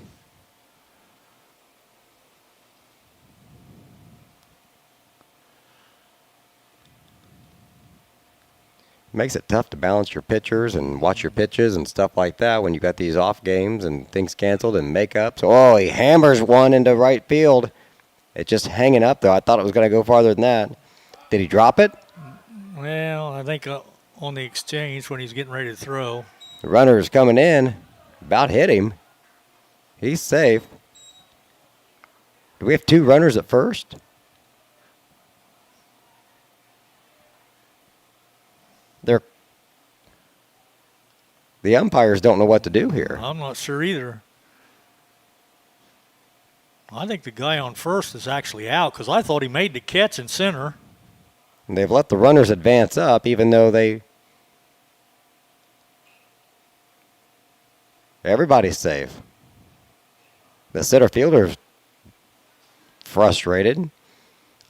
Makes it tough to balance your pitchers and watch your pitches and stuff like that when you got these off games and things canceled and makeups. Oh, he hammers one into right field. It's just hanging up, though. I thought it was going to go farther than that. Did he drop it? Well, I think on the exchange when he's getting ready to throw. The runner's coming in. About hit him. He's safe. Do we have two runners at first? The umpires don't know what to do here. I'm not sure either. I think the guy on first is actually out because I thought he made the catch in center. And they've let the runners advance up even though everybody's safe. The center fielder's frustrated.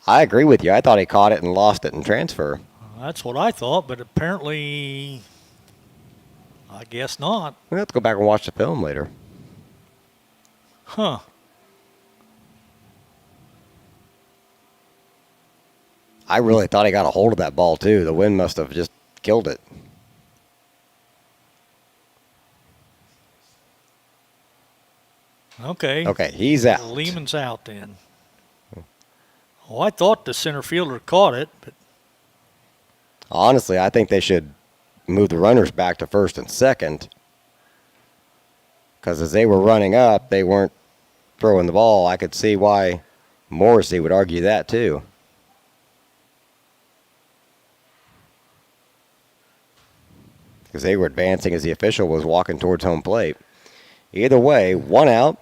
I agree with you. I thought he caught it and lost it in transfer. That's what I thought, but apparently, I guess not. We'll have to go back and watch the film later. Huh. I really thought he got a hold of that ball, too. The wind must have just killed it. Okay. Okay, he's out. Lehman's out then. Oh, I thought the center fielder caught it, but Honestly, I think they should move the runners back to first and second. Because as they were running up, they weren't throwing the ball. I could see why Morrissey would argue that, too. because they were advancing as the official was walking towards home plate. Either way, 1 out.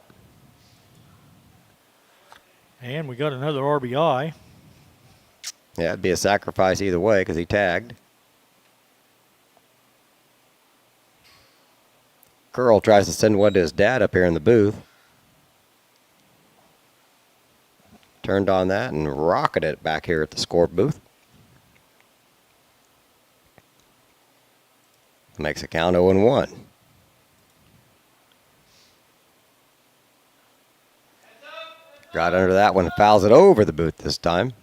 And we got another RBI. Yeah, it'd be a sacrifice either way because he tagged. Curl tries to send one to his dad up here in the booth. Turned on that and rocketed it back here at the score booth. Makes a count 0-1. Got under that one, fouls it over the booth this time.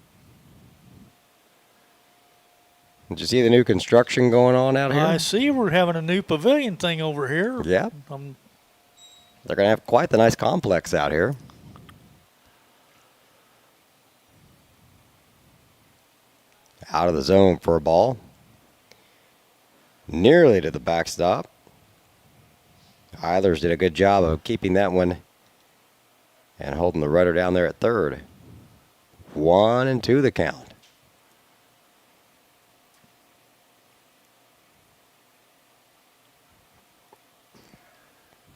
Did you see the new construction going on out here? I see we're having a new pavilion thing over here. Yeah. Um, They're going to have quite the nice complex out here. Out of the zone for a ball. Nearly to the backstop. Eilers did a good job of keeping that one and holding the rudder down there at third. 1-2 the count.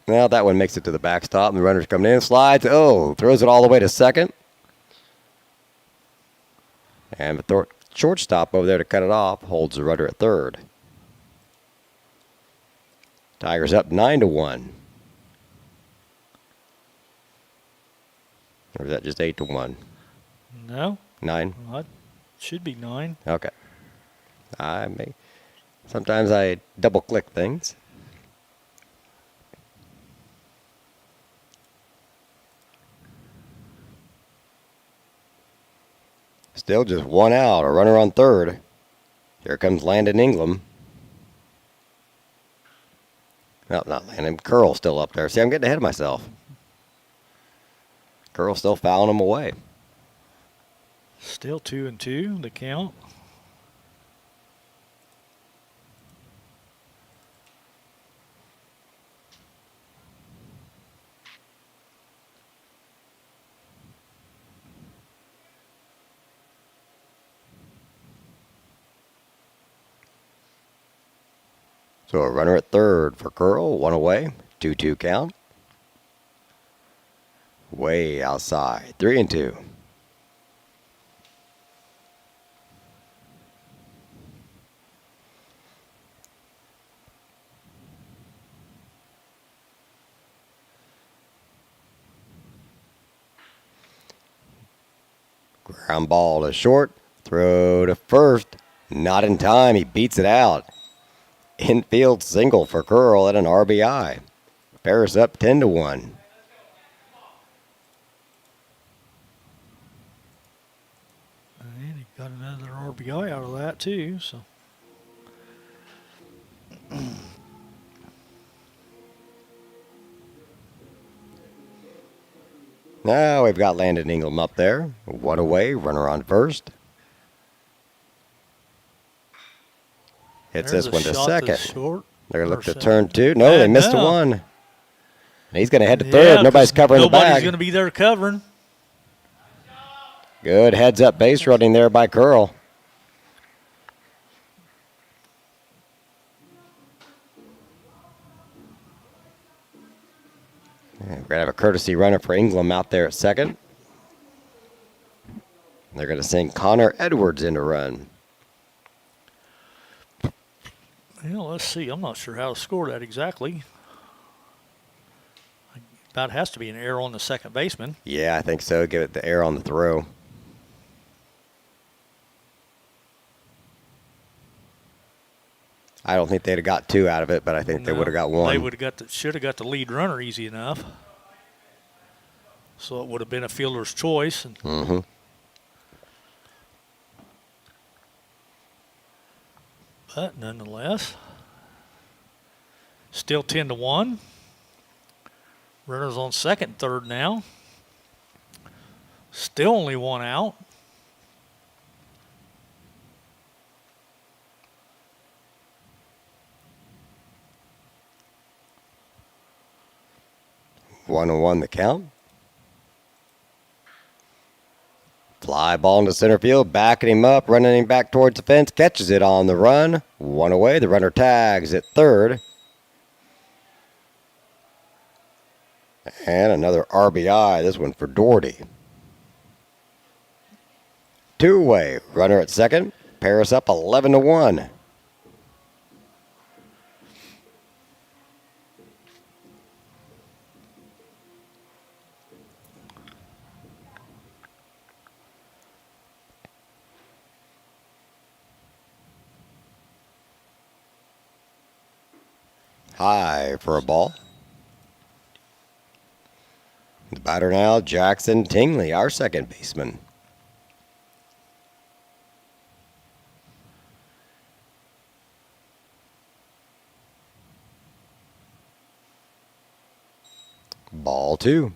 Now that one makes it to the backstop, and the runner's coming in, slides, throws it all the way to second. And the shortstop over there to cut it off holds the rudder at third. Tigers up 9-1. Or is that just 8-1? no, 9? well, it should be 9. Okay. Sometimes I double click things. Still just 1 out, a runner on third. Here comes Landon Ingram. No, not Landon. Curl still up there. See, I'm getting ahead of myself. Curl still fouling him away. Still 2-2 the count. So a runner at third for Curl, 1 away, 2-2 count. Way outside, 3-2. Ground ball to short, throw to first, not in time, he beats it out. Infield single for Curl at an RBI. Ferris up 10-1. And he got another RBI out of that too. So Now we've got Landon Ingram up there. 1 away, runner on first. Hits there's this a one to shot second. short. They're going to look to Or turn second. two. No, they And missed no. one. And he's going to head to Yeah, third. Nobody's 'cause covering the nobody's bag. going to be there covering. Good heads up base running there by Curl. We're going to have a courtesy runner for Ingram out there at second. They're going to send Connor Edwards in to run. Well, let's see. I'm not sure how to score that exactly. About has to be an error on the second baseman. Yeah, I think so. Give it the air on the throw. I don't think they'd have got 2 out of it, but I think they No, would have got 1. They would have got should have got the lead runner easy enough. So it would have been a fielder's choice. And Mm-hmm. But nonetheless, still 10-1. Runners on second, third now. Still only 1 out. One the count. Fly ball into center field, backing him up, running him back towards the fence, catches it on the run. One away, the runner tags at third. And another RBI, this one for Doherty. Two-away, runner at second. Paris up 11-1. High for a ball. The batter now, Jackson Tingley, our second baseman. Ball two.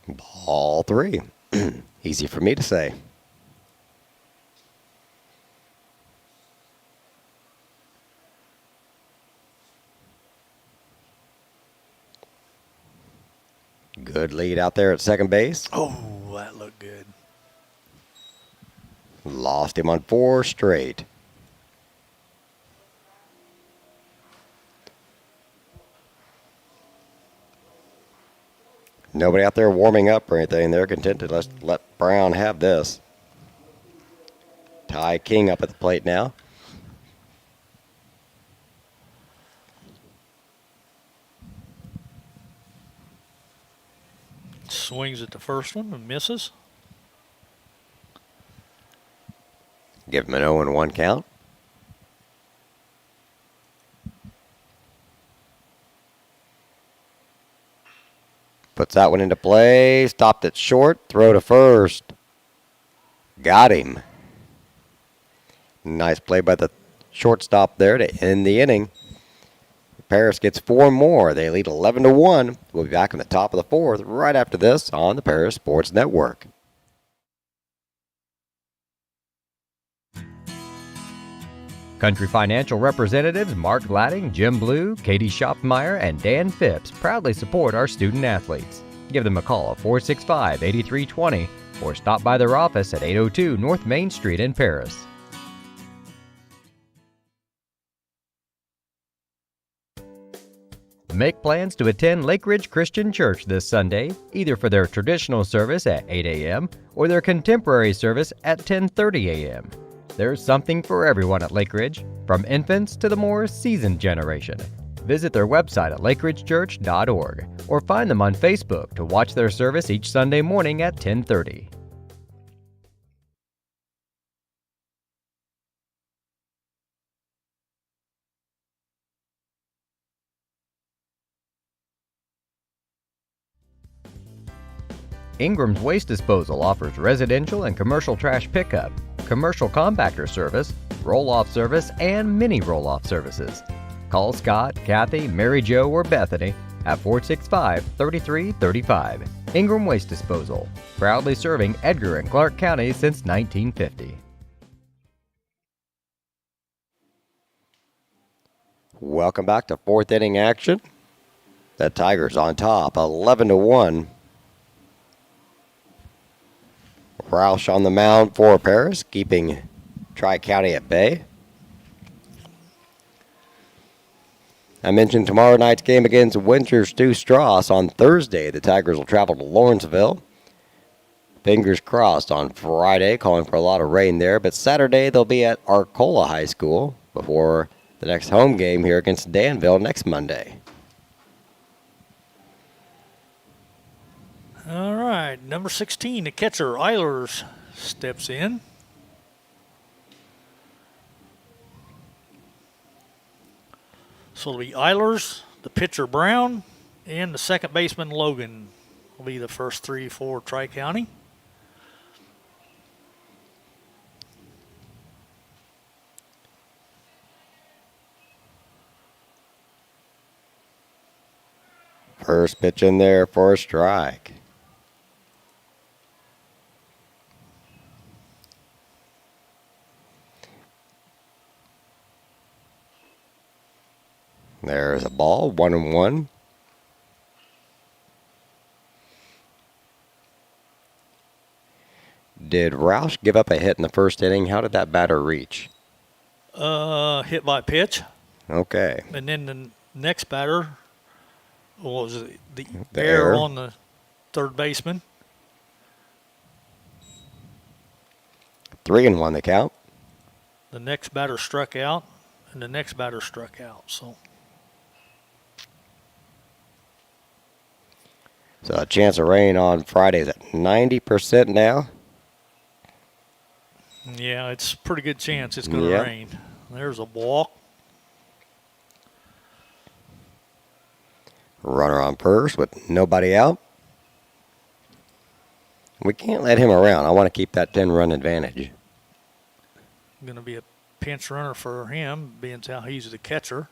Ball three. Easy for me to say. Good lead out there at second base. Oh, that looked good. Lost him on 4 straight. Nobody out there warming up or anything. They're content to let Brown have this. Ty King up at the plate now. Swings at the first one and misses. Give him an 0-1 count. Puts that one into play. Stopped it short. Throw to first. Got him. Nice play by the shortstop there to end the inning. Paris gets 4 more. They lead 11-1. We'll be back in the top of the 4th right after this on the Paris Sports Network. Country Financial representatives Mark Gladding, Jim Blue, Katie Schopfmeyer, and Dan Phipps proudly support our student athletes. Give them a call at 465-8320 or stop by their office at 802 North Main Street in Paris. Make plans to attend Lake Ridge Christian Church this Sunday, either for their traditional service at 8 a.m. or their contemporary service at 10:30 a.m. There's something for everyone at Lake Ridge, from infants to the more seasoned generation. Visit their website at lakeridgechurch.org or find them on Facebook to watch their service each Sunday morning at 10:30. Ingram's Waste Disposal offers residential and commercial trash pickup, commercial compactor service, roll-off service, and mini roll-off services. Call Scott, Kathy, Mary Jo, or Bethany at 465-3335. Ingram Waste Disposal, proudly serving Edgar and Clark County since 1950. Welcome back to 4th inning action. The Tigers on top, 11-1. Roush on the mound for Paris, keeping Tri-County at bay. I mentioned tomorrow night's game against Winter Stu Strauss. On Thursday, the Tigers will travel to Lawrenceville. Fingers crossed on Friday, calling for a lot of rain there. But Saturday, they'll be at Arcola High School before the next home game here against Danville next Monday. All right, number 16, the catcher, Eilers, steps in. So it'll be Eilers, the pitcher, Brown, and the second baseman, Logan, will be the first 3 for Tri-County. First pitch in there for a strike. There's a ball, 1-1. Did Roush give up a hit in the first inning? How did that batter reach? Hit by pitch. Okay. And then the next batter was the The error error. on the third baseman. 3-1 the count. The next batter struck out, and the next batter struck out. So A chance of rain on Friday is at 90% now. yeah, it's a pretty good chance it's going to Yep. rain. There's a walk. Runner on first with nobody out. We can't let him around. I want to keep that 10-run advantage. Going to be a pinch runner for him, being how he's the catcher.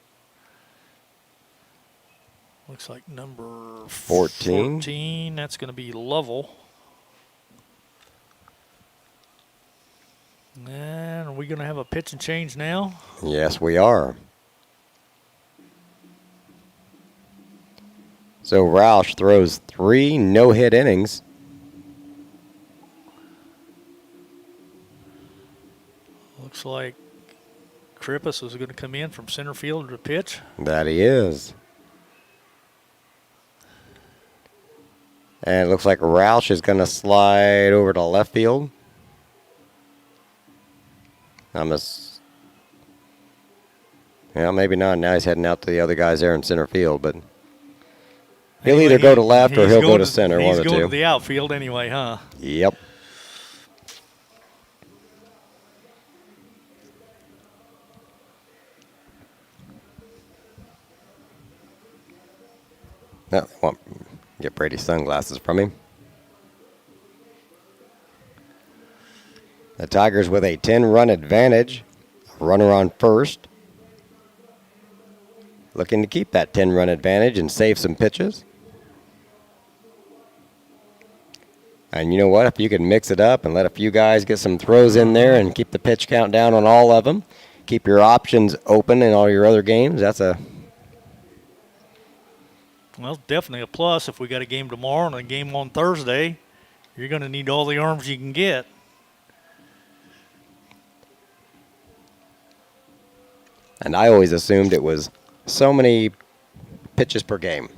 Looks like number 14. 14. That's going to be Lovell. And are we going to have a pitch and change now? Yes, we are. So Roush throws 3 no-hit innings. Looks like Krippus is going to come in from center field to pitch. That he is. And it looks like Roush is going to slide over to left field. Yeah, maybe not. Now he's heading out to the other guys there in center field, but he'll Anyway, either go to left or he's he'll go going to center, He's one of the going to two. the outfield anyway, huh? Yep. No, I want get Brady's sunglasses from him. The Tigers with a 10-run advantage. Runner on first. Looking to keep that 10-run advantage and save some pitches. And you know what? If you can mix it up and let a few guys get some throws in there and keep the pitch count down on all of them, keep your options open in all your other games, that's a... Well, definitely a plus. If we got a game tomorrow and a game on Thursday, you're going to need all the arms you can get. And I always assumed it was so many pitches per game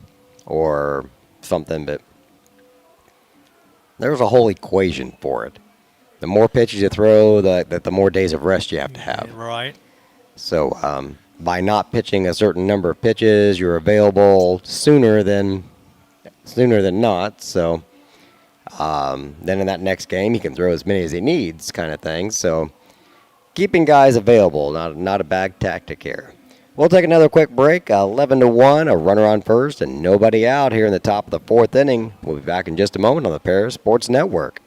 or something, but there's a whole equation for it. The more pitches you throw, the more days of rest you have to have. Right. So by not pitching a certain number of pitches, you're available sooner than not. So then in that next game, he can throw as many as he needs, kind of thing. So keeping guys available, not a bad tactic here. We'll take another quick break. 11-1, a runner on first, and nobody out here in the top of the 4th inning. We'll be back in just a moment on the Paris Sports Network.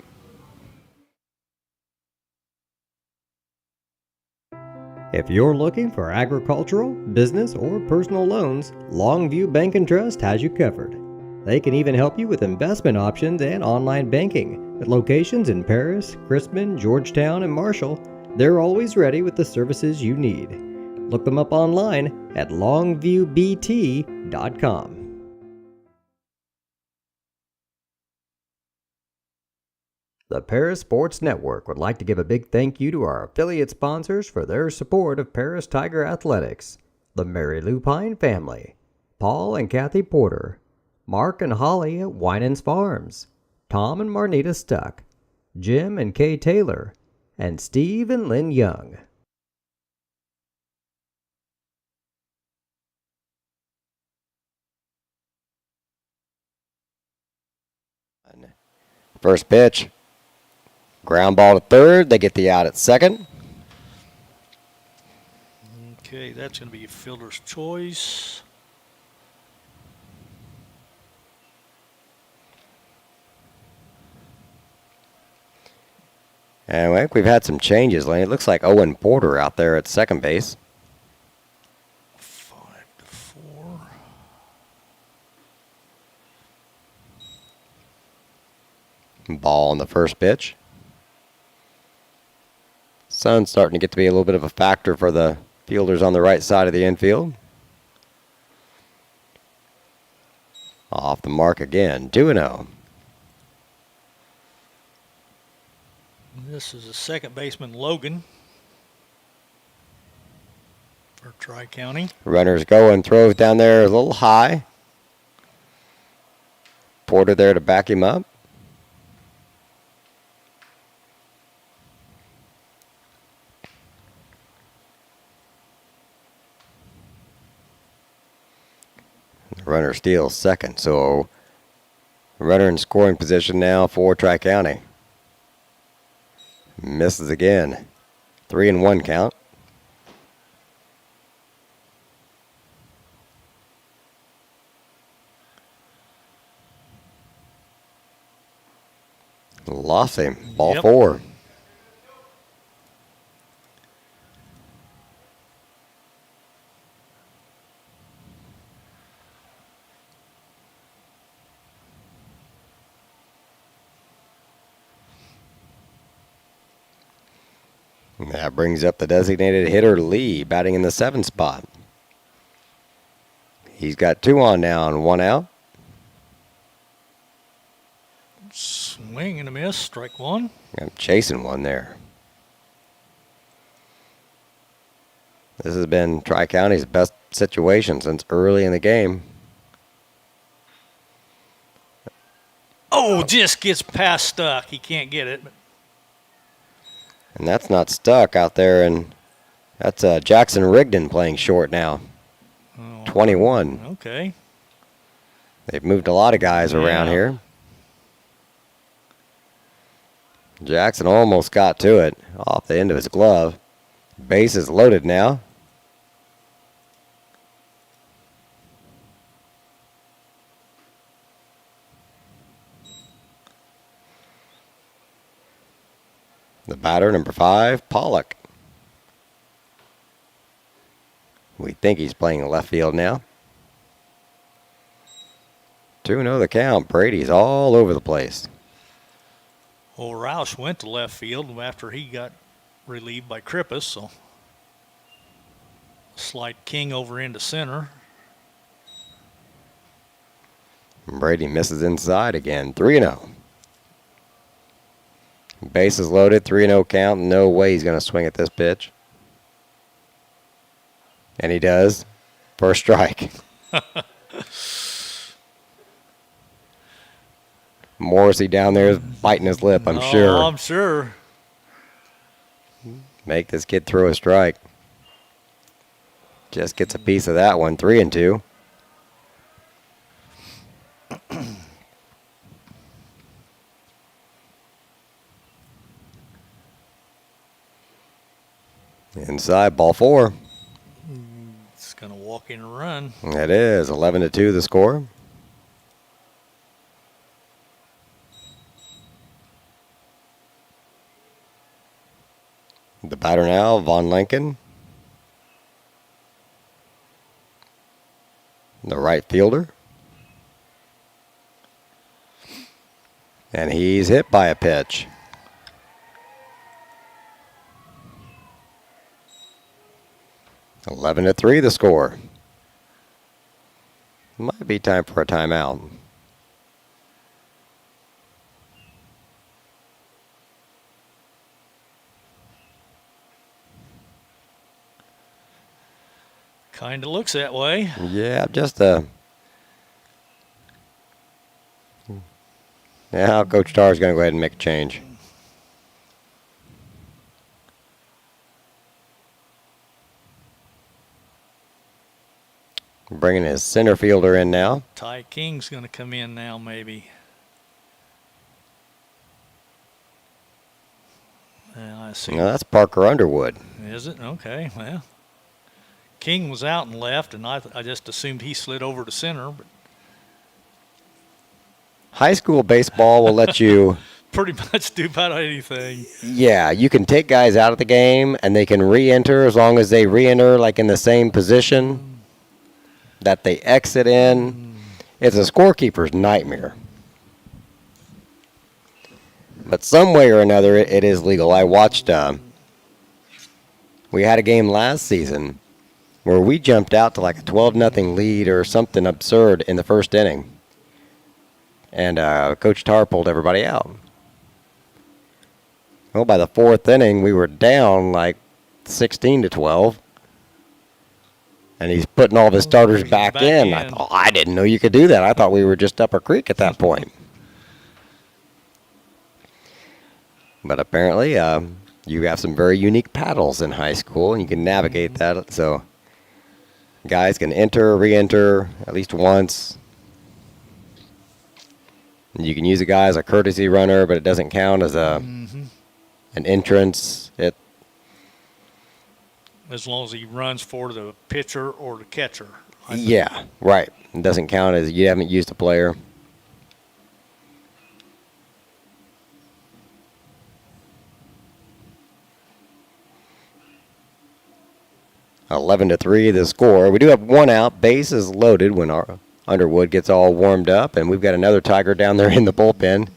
If you're looking for agricultural, business, or personal loans, Longview Bank and Trust has you covered. They can even help you with investment options and online banking. With locations in Paris, Crispin, Georgetown, and Marshall, they're always ready with the services you need. Look them up online at longviewbt.com. The Paris Sports Network would like to give a big thank you to our affiliate sponsors for their support of Paris Tiger Athletics: the Mary Lou Pine family, Paul and Kathy Porter, Mark and Holly at Winans Farms, Tom and Marnita Stuck, Jim and Kay Taylor, and Steve and Lynn Young. First pitch, ground ball to third. They get the out at second. Okay, that's going to be a fielder's choice. And I think we've had some changes, Lane. It looks like Owen Porter out there at second base. 5-4. Ball on the first pitch. Sun's starting to get to be a little bit of a factor for the fielders on the right side of the infield. Off the mark again, 2-0. This is the second baseman, Logan, for Tri-County. Runners go and throws down there a little high. Porter there to back him up. The runner steals second, so runner in scoring position now for Tri-County. Misses again. 3-1 count. Lost him. Ball Yep. 4. And that brings up the designated hitter Lee, batting in the 7th spot. He's got 2 on now and 1 out. Swing and a miss, strike one. I'm chasing one there. This has been Tri-County's best situation since early in the game. Oh, just gets past Stuck. He can't get it. And that's not Stuck out there. And that's Jackson Rigdon playing short now. Oh, 21. okay. They've moved a lot of guys around Yeah. here. Jackson almost got to it off the end of his glove. Base is loaded now. The batter, number 5, Pollock. We think he's playing left field now. 2-0 the count. Brady's all over the place. Well, Roush went to left field after he got relieved by Krippus, so slide King over into center. Brady misses inside again. 3-0. Bases loaded. 3-0 count. No way he's going to swing at this pitch. And he does. First strike. Morrissey down there is biting his lip, I'm sure. I'm sure. Make this kid throw a strike. Just gets a piece of that one. 3-2. Inside, ball 4. It's going to walk in and run. It is 11-2 the score. The batter now, Von Lincoln. The right fielder. And he's hit by a pitch. 11-3 the score. Might be time for a timeout. Kind of looks that way. Yeah, just now Coach Starr is going to go ahead and make a change. Bringing his center fielder in now. Ty King's going to come in now, maybe. I see. No, that's Parker Underwood. Is it? Okay, well. King was out and left, and I just assumed he slid over to center, but High school baseball will let you, pretty much do about anything. yeah, you can take guys out of the game and they can re-enter as long as they re-enter like in the same position that they exit in. It's a scorekeeper's nightmare. But some way or another, it is legal. I watched, we had a game last season where we jumped out to like a 12-0 lead or something absurd in the first inning. And Coach Tar pulled everybody out. Well, by the 4th inning, we were down like 16-12. And he's putting all of his starters back in. I thought, I didn't know you could do that. I thought we were just up a creek at that point. But apparently, you have some very unique paddles in high school, and you can navigate that. So guys can enter, re-enter at least once. And you can use a guy as a courtesy runner, but it doesn't count as an entrance. As long as he runs for the pitcher or the catcher. Yeah, right. It doesn't count as you haven't used a player. (11-3) the score. We do have one out. Base is loaded when our Underwood gets all warmed up, and we've got another Tiger down there in the bullpen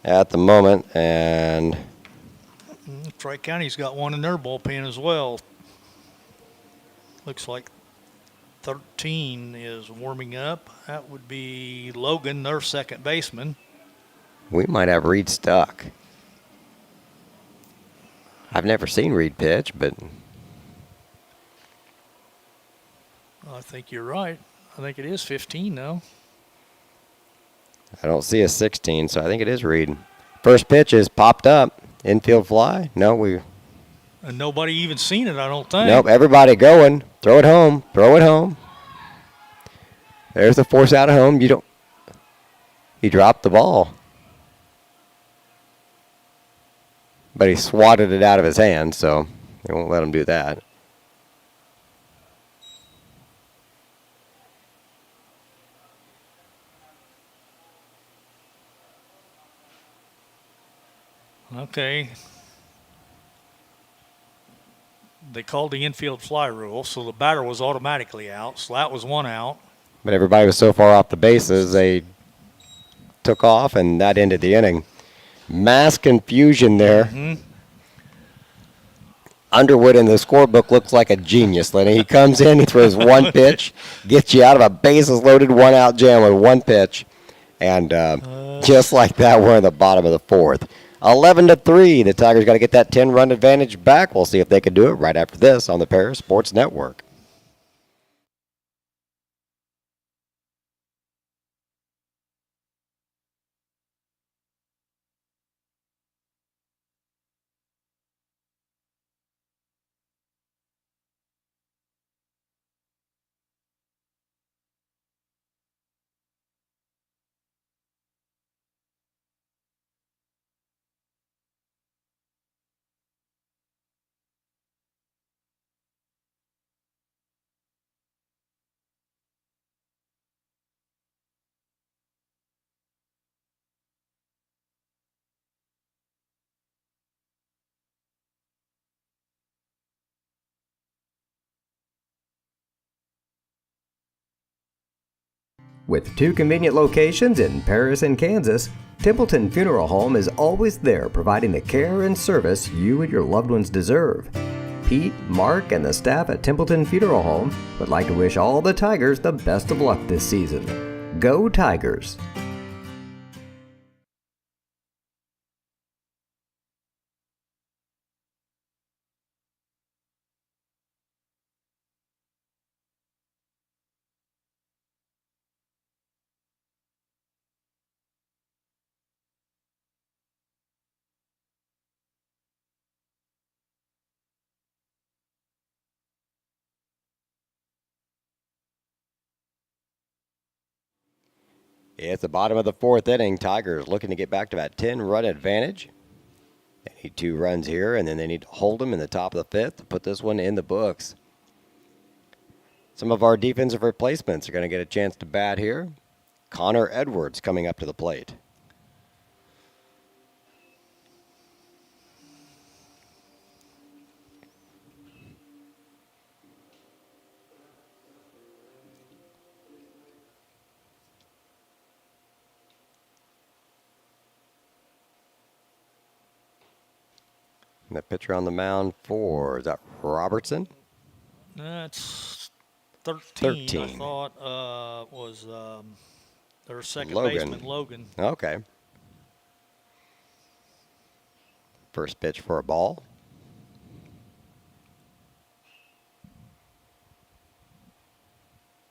at the moment. And Tri-County's got one in their bullpen as well. Looks like 13 is warming up. That would be Logan, their second baseman. we might have Reed stuck. I've never seen Reed pitch, but I think you're right. I think it is 15 now. I don't see a 16, so I think it is Reed. First pitch is popped up. Infield fly. No, And nobody even seen it, I don't think. nope, everybody going. Throw it home. Throw it home. There's the force out of home. He dropped the ball. But he swatted it out of his hand, so they won't let him do that. Okay. They called the infield fly rule, so the batter was automatically out. So that was one out. But everybody was so far off the bases, they took off, and that ended the inning. Mass confusion there. Underwood in the scorebook looks like a genius, Lenny. He comes in, he throws one pitch, gets you out of a bases-loaded one-out jam with one pitch. And just like that, we're in the bottom of the 4th. 11-3, the Tigers got to get that 10-run advantage back. We'll see if they can do it right after this on the Paris Sports Network. With 2 convenient locations in Paris and Kansas, Templeton Funeral Home is always there providing the care and service you and your loved ones deserve. Pete, Mark, and the staff at Templeton Funeral Home would like to wish all the Tigers the best of luck this season. Go Tigers! It's the bottom of the 4th inning. Tigers looking to get back to that 10-run advantage. They need 2 runs here, and then they need to hold them in the top of the 5th to put this one in the books. Some of our defensive replacements are going to get a chance to bat here. Connor Edwards coming up to the plate. And the pitcher on the mound for, is that Robertson? That's 13. I 13. thought was Their second Logan. baseman, Logan. Okay. First pitch for a ball.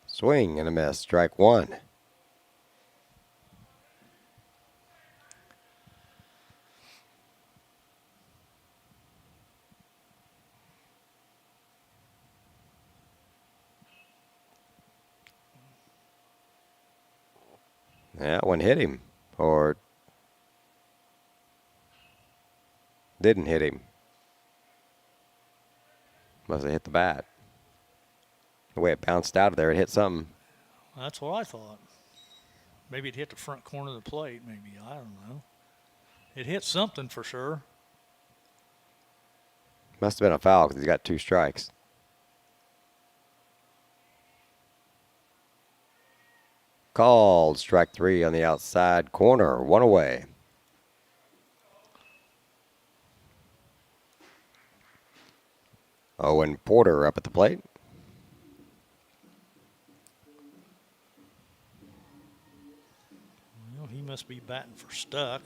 Swing and a miss. Strike one. That one hit him, or didn't hit him. Must have hit the bat. The way it bounced out of there, it hit something. That's what I thought. Maybe it hit the front corner of the plate, maybe. I don't know. It hit something for sure. Must have been a foul because he's got 2 strikes. Called. Strike 3 on the outside corner. 1 away. Owen Porter up at the plate. Well, he must be batting for Stuck.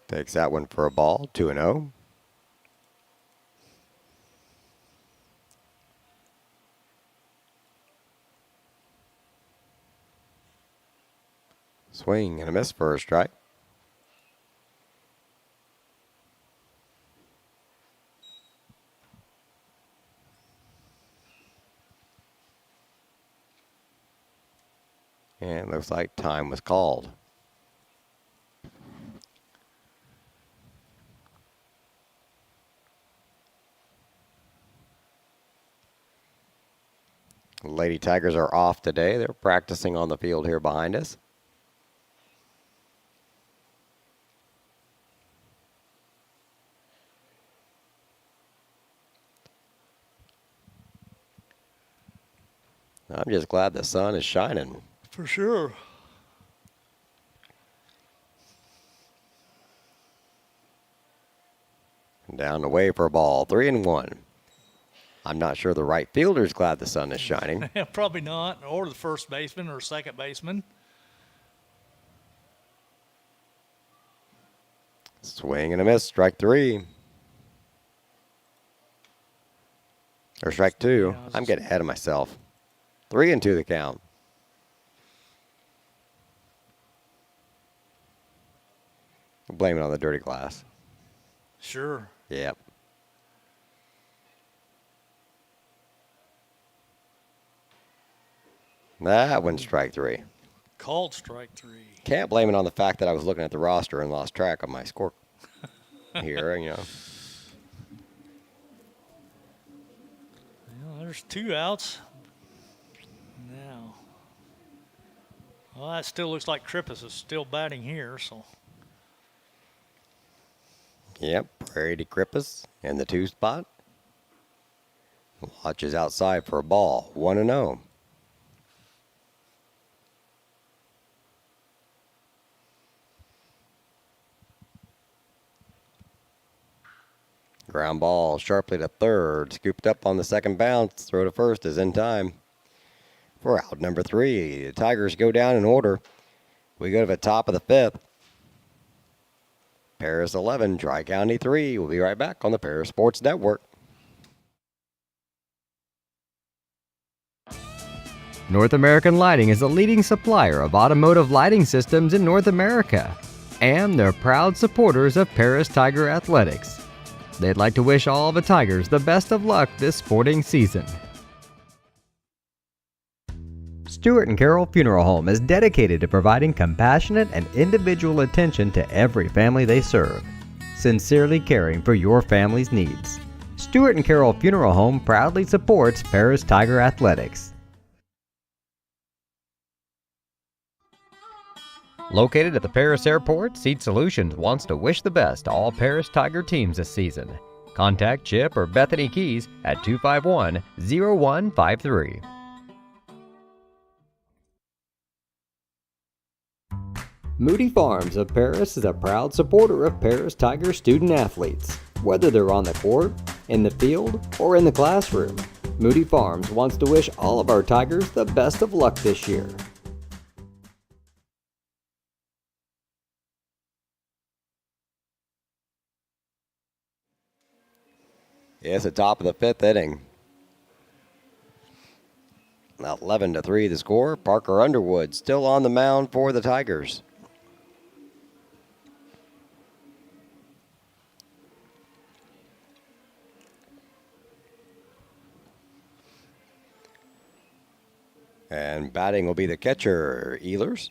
Takes that one for a ball. 2-0. Swing and a miss for a strike. And it looks like time was called. Lady Tigers are off today. They're practicing on the field here behind us. I'm just glad the sun is shining. For sure. Down the way for a ball. 3-1. I'm not sure the right fielder's glad the sun is shining. Probably not. Or the first baseman or second baseman. Swing and a miss. Strike 3. Or strike 2. Yeah, I'm getting ahead of myself. 3-2 the count. Blame it on the dirty glass. Sure. Yep. That one's strike 3. Called strike 3. Can't blame it on the fact that I was looking at the roster and lost track of my score here, you know. Well, there's 2 outs. Now. Well, that still looks like Krippus is still batting here, so. Yep, Prairie to Krippus in the 2 spot. Watches outside for a ball. 1-0. Ground ball sharply to third. Scooped up on the second bounce. Throw to first is in time. For out number 3, the Tigers go down in order. We go to the top of the 5th. Paris 11, Tri-County 3. We'll be right back on the Paris Sports Network. North American Lighting is a leading supplier of automotive lighting systems in North America, and they're proud supporters of Paris Tiger Athletics. They'd like to wish all the Tigers the best of luck this sporting season. Stewart and Carroll Funeral Home is dedicated to providing compassionate and individual attention to every family they serve, sincerely caring for your family's needs. Stewart and Carroll Funeral Home proudly supports Paris Tiger Athletics. Located at the Paris Airport, Seed Solutions wants to wish the best to all Paris Tiger teams this season. Contact Chip or Bethany Keys at 251-0153. Moody Farms of Paris is a proud supporter of Paris Tiger student athletes. Whether they're on the court, in the field, or in the classroom, Moody Farms wants to wish all of our Tigers the best of luck this year. It's the top of the fifth inning. Now 11-3 the score. Parker Underwood still on the mound for the Tigers. And batting will be the catcher, Ehlers.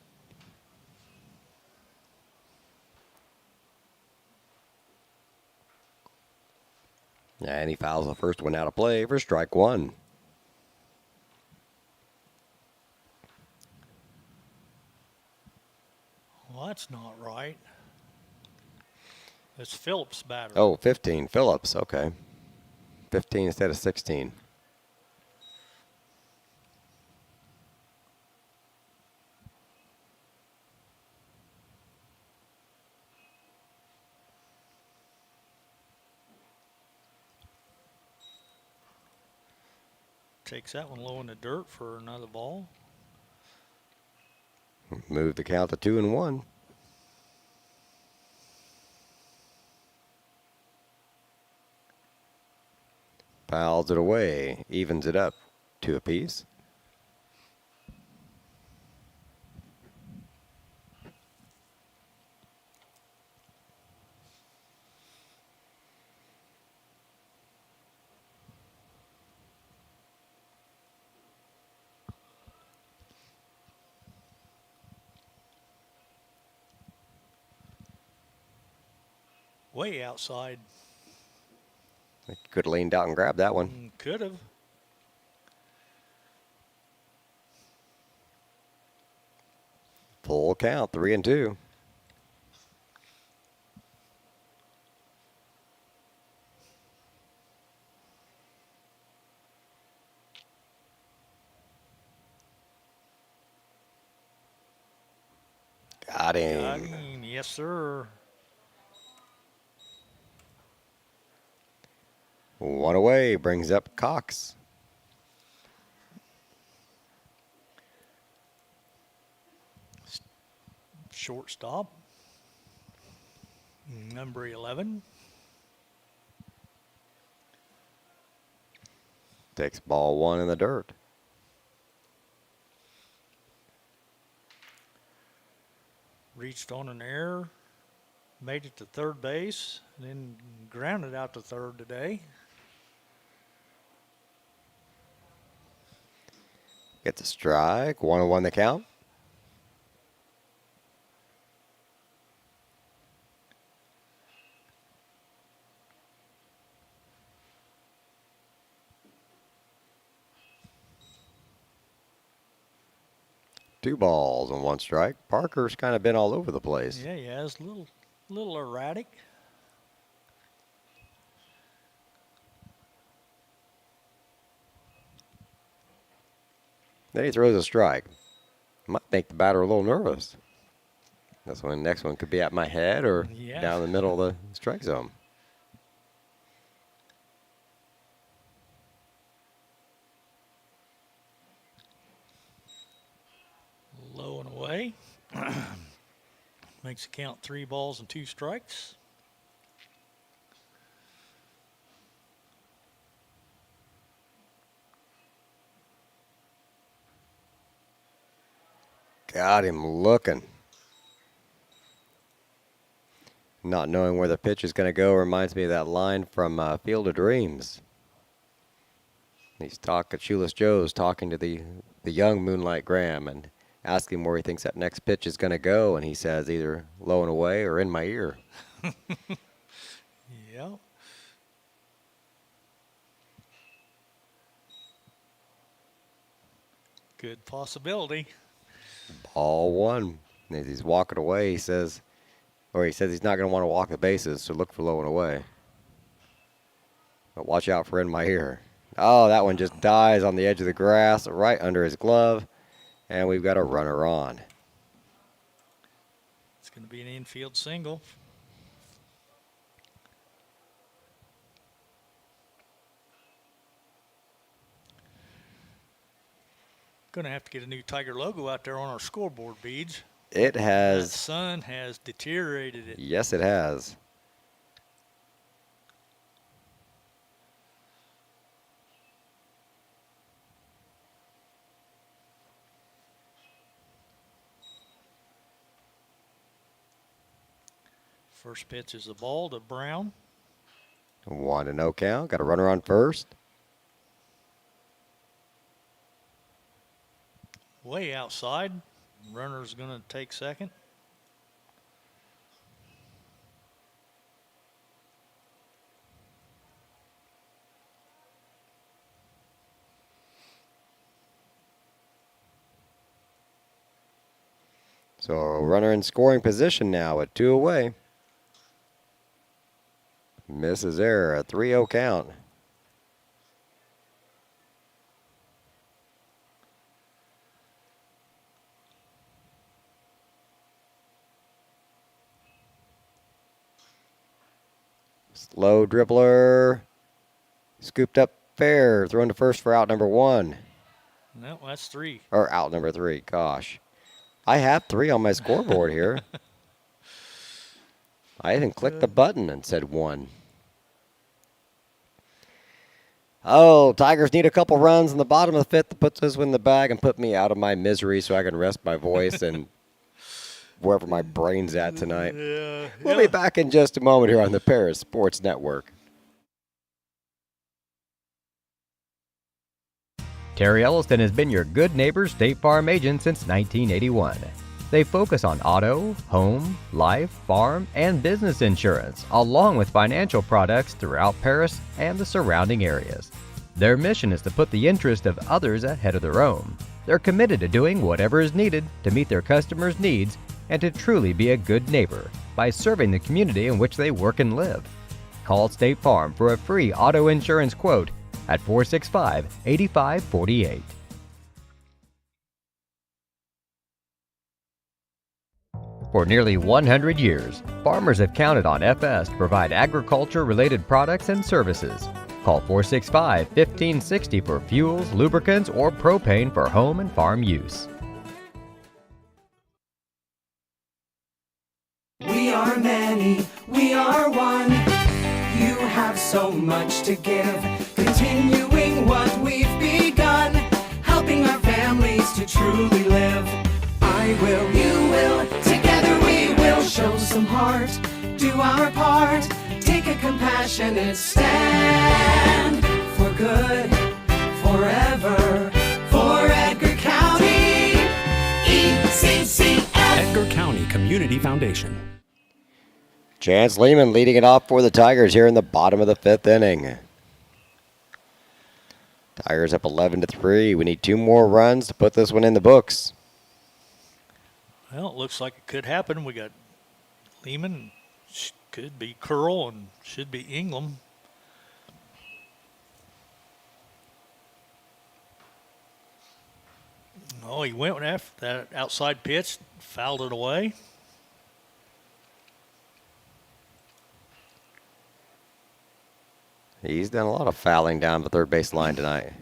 And he fouls the first one out of play for strike one. Well, that's not right. It's Phillips' batter. Oh, 15, Phillips, okay. 15 instead of 16. Takes that one low in the dirt for another ball. Move the count to 2-1. Fouls it away, evens it up 2 apiece. Way outside. Could have leaned out and grabbed that one. Could have. Full count, 3-2. Got him. Yes, sir. One away, brings up Cox. Shortstop. Number 11. Takes ball one in the dirt. Reached on an error. Made it to third base. And then grounded out to third today. Gets a strike, 1-1 the count. Two balls and one strike. Parker's kind of been all over the place. Yeah, he has. Little erratic. Then he throws a strike. Might make the batter a little nervous. This one, next one could be at my head or Yeah. down the middle of the strike zone. Low and away. Makes the count 3 balls and 2 strikes. Got him looking. Not knowing where the pitch is going to go reminds me of that line from Field of Dreams. Shoeless Joe's talking to the young Moonlight Graham and asking where he thinks that next pitch is going to go, and he says either low and away or in my ear. Yeah. Good possibility. Ball one. And as he's walking away, he says he's not going to want to walk the bases, so look for low and away. But watch out for in my ear. Oh, that one just dies on the edge of the grass, right under his glove. And we've got a runner on. It's going to be an infield single. Going to have to get a new Tiger logo out there on our scoreboard beads. It That has. sun has deteriorated it. Yes, it has. First pitch is the ball to Brown. 1-0 count. Got a runner on first. Way outside. Runner's going to take second. So a runner in scoring position now with 2 away. Misses error, a 3-0 count. Slow dribbler. Scooped up fair. Thrown to first for out number 1. No, that's 3. Or out number 3. Gosh. I have 3 on my scoreboard here. I even clicked the button and said 1. Oh, Tigers need a couple runs in the bottom of the 5th to put this one in the bag and put me out of my misery so I can rest my voice and wherever my brain's at tonight. Yeah. We'll be back in just a moment here on the Paris Sports Network. Terry Elliston has been your good neighbor State Farm agent since 1981. They focus on auto, home, life, farm, and business insurance, along with financial products throughout Paris and the surrounding areas. Their mission is to put the interest of others ahead of their own. They're committed to doing whatever is needed to meet their customers' needs and to truly be a good neighbor by serving the community in which they work and live. Call State Farm for a free auto insurance quote at 465-8548. For nearly 100 years, farmers have counted on FS to provide agriculture-related products and services. Call 465-1560 for fuels, lubricants, or propane for home and farm use. We are many, we are one. You have so much to give, continuing what we've begun, helping our families to truly live. I will, you will, together we will show some heart, do our part, take a compassionate stand for good, forever, for Edgar County, ECCF. Edgar County Community Foundation. Chance Lehman leading it off for the Tigers here in the bottom of the 5th inning. Tigers up 11-3. We need 2 more runs to put this one in the books. Well, it looks like it could happen. We got Lehman, could be Curl, and should be Ingram. Oh, he went after that outside pitch, fouled it away. He's done a lot of fouling down the third base line tonight.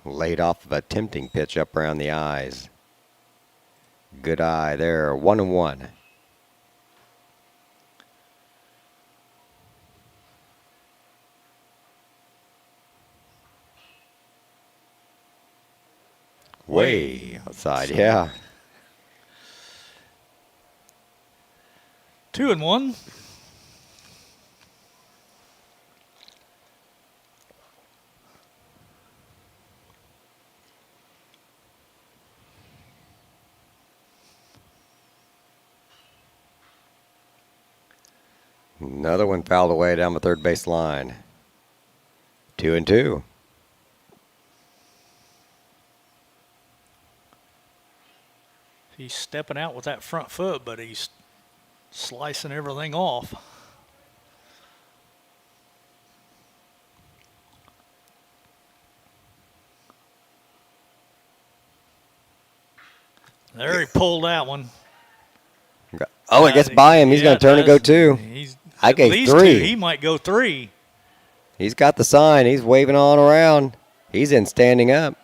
Laid off of a tempting pitch up around the eyes. Good eye there, 1-1. Way outside, yeah. 2-1. Another one fouled away down the third base line. 2-2. He's stepping out with that front foot, but he's Slicing everything off. There he pulled that one. Oh, it gets by him. He's Yeah, going to turn and go does. 2. He's I at gave least 3. 2. He might go 3. He's got the sign. He's waving on around. He's in standing up.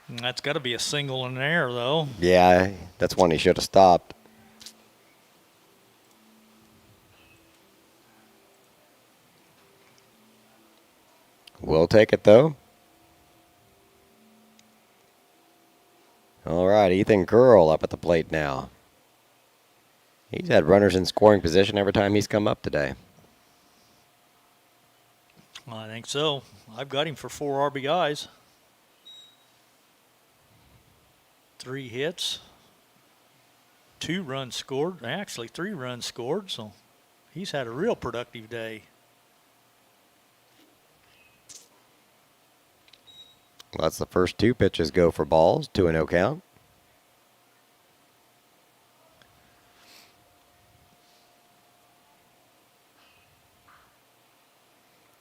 And that's got to be a single in there, though. Yeah, that's one he should have stopped. We'll take it, though. All right, Ethan Curl up at the plate now. He's had runners in scoring position every time he's come up today. I think so. I've got him for 4 RBIs. 3 hits. 2 runs scored. Actually, 3 runs scored. So he's had a real productive day. Well, that's the first 2 pitches go for balls. 2-0 count.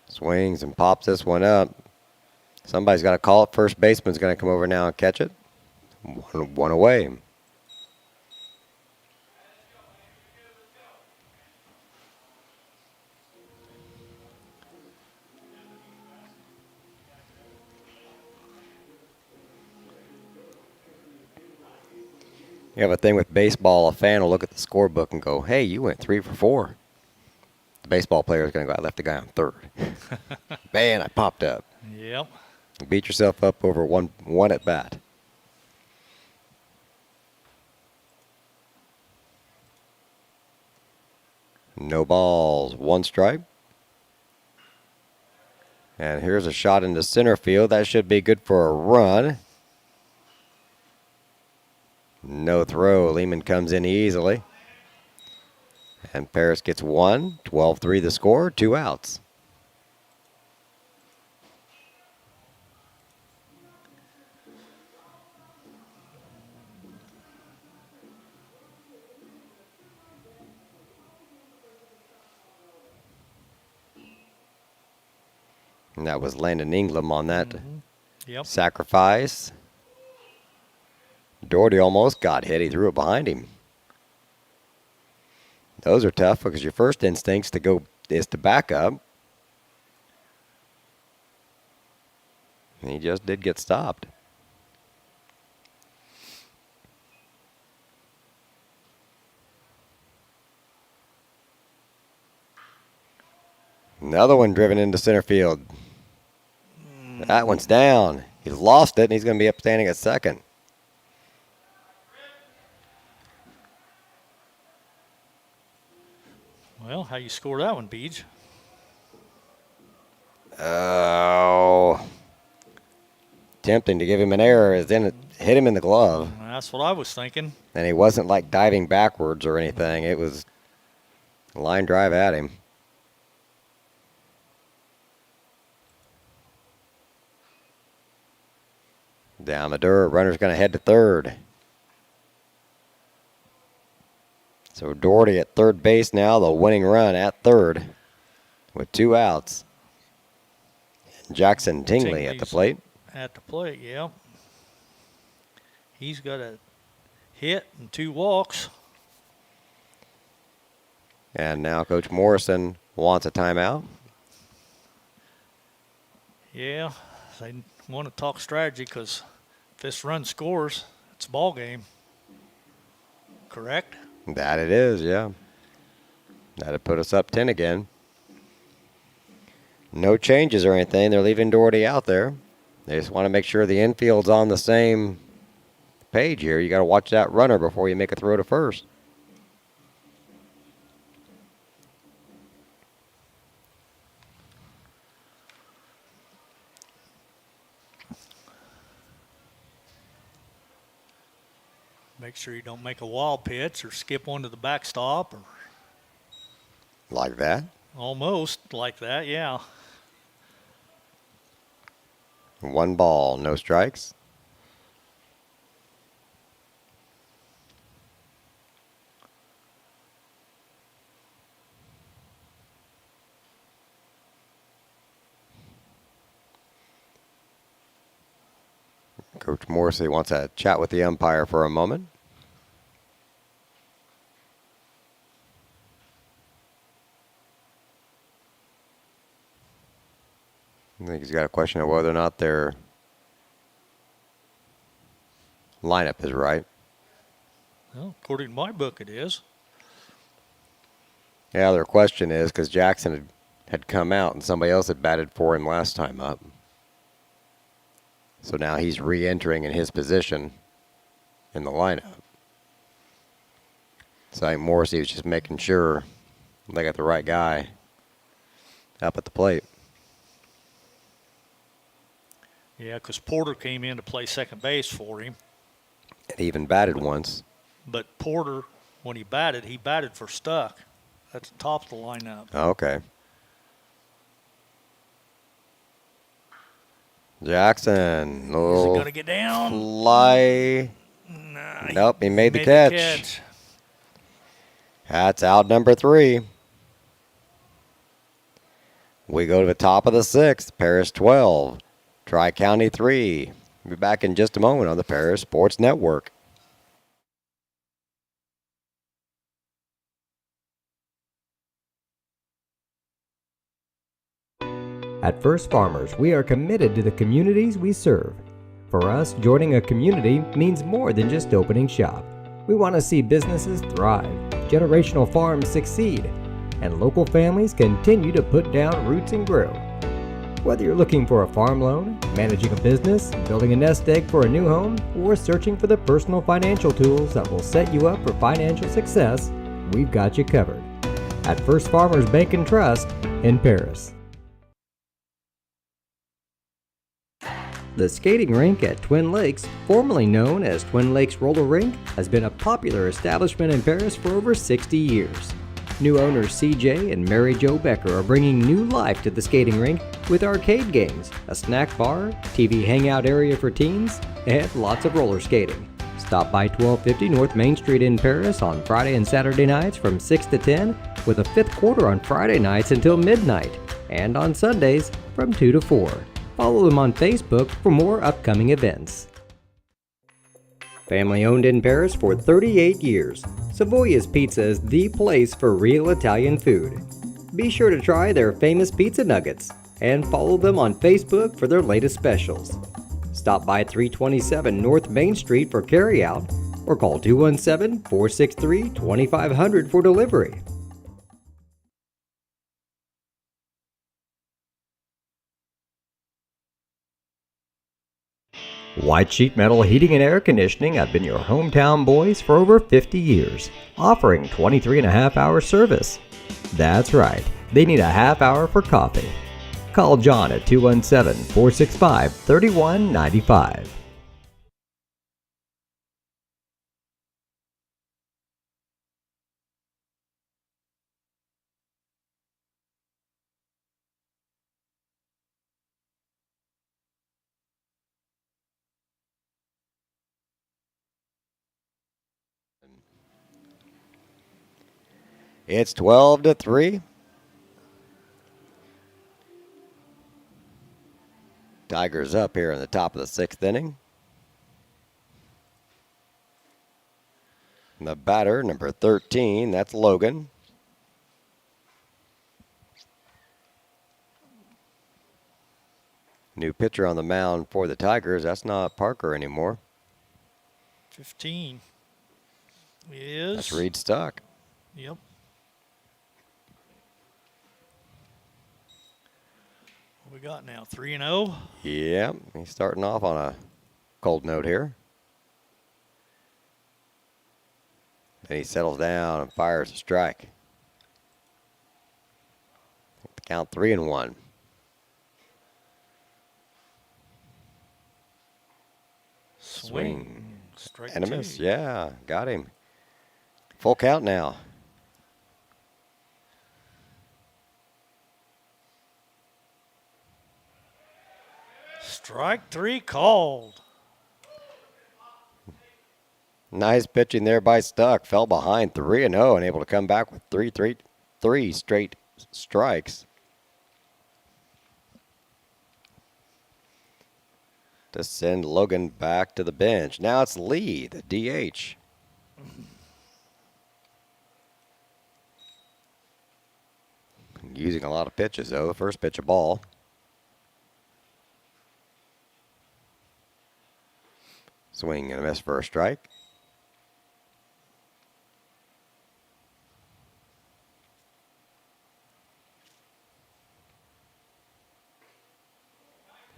Swings and pops this one up. Somebody's got to call it. First baseman's going to come over now and catch it. One away. You have a thing with baseball, a fan will look at the scorebook and go, hey, you went 3 for 4. The baseball player is going to go, I left the guy on third. Man, I popped up. Yep. Beat yourself up over one at bat. No balls, 1 strike. And here's a shot into center field. That should be good for a run. No throw. Lehman comes in easily. And Paris gets 1. 12-3 the score. 2 outs. And that was Landon Ingram on that Yep. sacrifice. Doherty almost got hit. He threw it behind him. Those are tough because your first instincts is to back up. And he just did get stopped. Another one driven into center field. That one's down. He's lost it, and he's going to be up standing at second. Well, how you score that one, Beej? Oh. Tempting to give him an error is then it hit him in the glove. That's what I was thinking. And he wasn't like diving backwards or anything. It was a line drive at him. Down the dirt, runner's going to head to third. So Doherty at third base now, the winning run at third with 2 outs. Jackson Tingley at the plate. At the plate, yeah. He's got a hit and 2 walks. And now Coach Morrison wants a timeout. Yeah, they want to talk strategy because if this run scores, it's a ball game. Correct? That it is, yeah. That'd put us up 10 again. No changes or anything. They're leaving Doherty out there. They just want to make sure the infield's on the same page here. You got to watch that runner before you make a throw to first. Make sure you don't make a wild pitch or skip one to the backstop or Like that. almost like that, yeah. 1 ball, no strikes. Coach Morrissey wants to chat with the umpire for a moment. I think he's got a question of whether or not their lineup is right. Well, according to my book, it is. Yeah, their question is because Jackson had come out and somebody else had batted for him last time up. So now he's re-entering in his position in the lineup. So I think Morrissey was just making sure they got the right guy up at the plate. Yeah, because Porter came in to play second base for him. And he even batted once. But Porter, when he batted for Stuck at the top of the lineup. Okay. Jackson. Is it going to get down? Fly. Nah, Nope, he made the catch. That's out number 3. We go to the top of the 6th. Paris 12. Tri-County 3. We'll be back in just a moment on the Paris Sports Network. At First Farmers, we are committed to the communities we serve. For us, joining a community means more than just opening shop. We want to see businesses thrive, generational farms succeed, and local families continue to put down roots and grow. Whether you're looking for a farm loan, managing a business, building a nest egg for a new home, or searching for the personal financial tools that will set you up for financial success, we've got you covered. At First Farmers Bank and Trust in Paris. The skating rink at Twin Lakes, formerly known as Twin Lakes Roller Rink, has been a popular establishment in Paris for over 60 years. New owners CJ and Mary Jo Becker are bringing new life to the skating rink with arcade games, a snack bar, TV hangout area for teens, and lots of roller skating. Stop by 1250 North Main Street in Paris on Friday and Saturday nights from 6 to 10, with a fifth quarter on Friday nights until midnight, and on Sundays from 2 to 4. Follow them on Facebook for more upcoming events. Family owned in Paris for 38 years, Savoya's Pizza is the place for real Italian food. Be sure to try their famous pizza nuggets and follow them on Facebook for their latest specials. Stop by 327 North Main Street for carryout or call 217-463-2500 for delivery. White Sheet Metal Heating and Air Conditioning have been your hometown boys for over 50 years, offering 23.5-hour service. That's right, they need a half hour for coffee. Call John at 217-465-3195. It's 12-3. Tigers up here in the top of the 6th inning. And the batter, number 13, that's Logan. New pitcher on the mound for the Tigers. That's not Parker anymore. 15 is. That's Reed Stock. Yep. What we got now? 3-0. Yeah, he's starting off on a cold note here. And he settles down and fires a strike. Count 3-1. Swing. Strike And a miss. 2. Yeah, got him. Full count now. Strike 3 called. Nice pitching there by Stuck. Fell behind 3-0 and able to come back with three straight strikes. to send Logan back to the bench. Now it's Lee, the DH. Using a lot of pitches, though. The first pitch, a ball. Swing and a miss for a strike.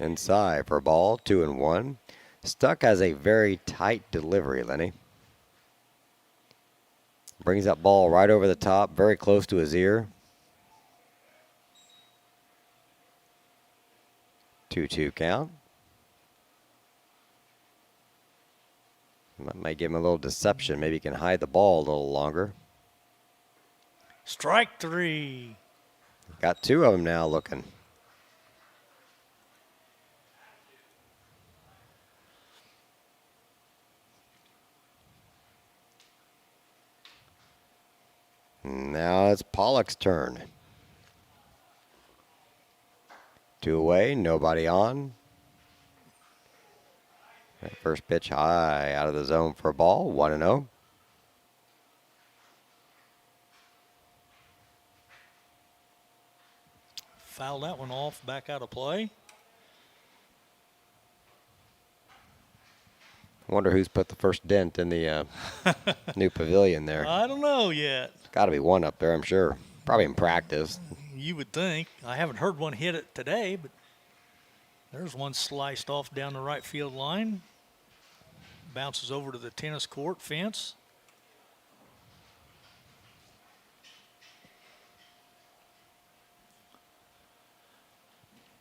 Inside for a ball, 2-1. Stuck has a very tight delivery, Lenny. Brings that ball right over the top, very close to his ear. 2-2 count. That might give him a little deception. Maybe he can hide the ball a little longer. Strike 3. Got 2 of them now looking. Now it's Pollock's turn. 2 away, nobody on. That first pitch high out of the zone for a ball, 1-0. Foul that one off, back out of play. Wonder who's put the first dent in the new pavilion there. I don't know yet. Got to be one up there, I'm sure. Probably in practice. You would think. I haven't heard one hit it today, but there's one sliced off down the right field line. Bounces over to the tennis court fence.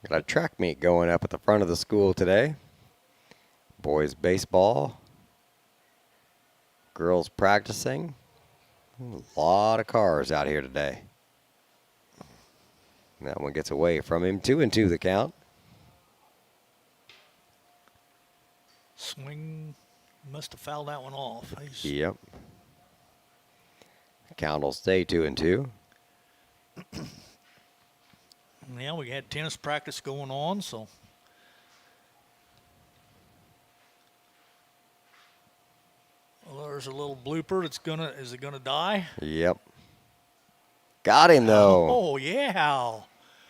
Got a track meet going up at the front of the school today. Boys baseball. Girls practicing. A lot of cars out here today. That one gets away from him. 2-2 the count. Swing. Must have fouled that one off. Yep. Count will stay 2-2. Yeah, we had tennis practice going on, so. Well, there's a little blooper that's is it gonna die? Yep. Got him though. Oh yeah.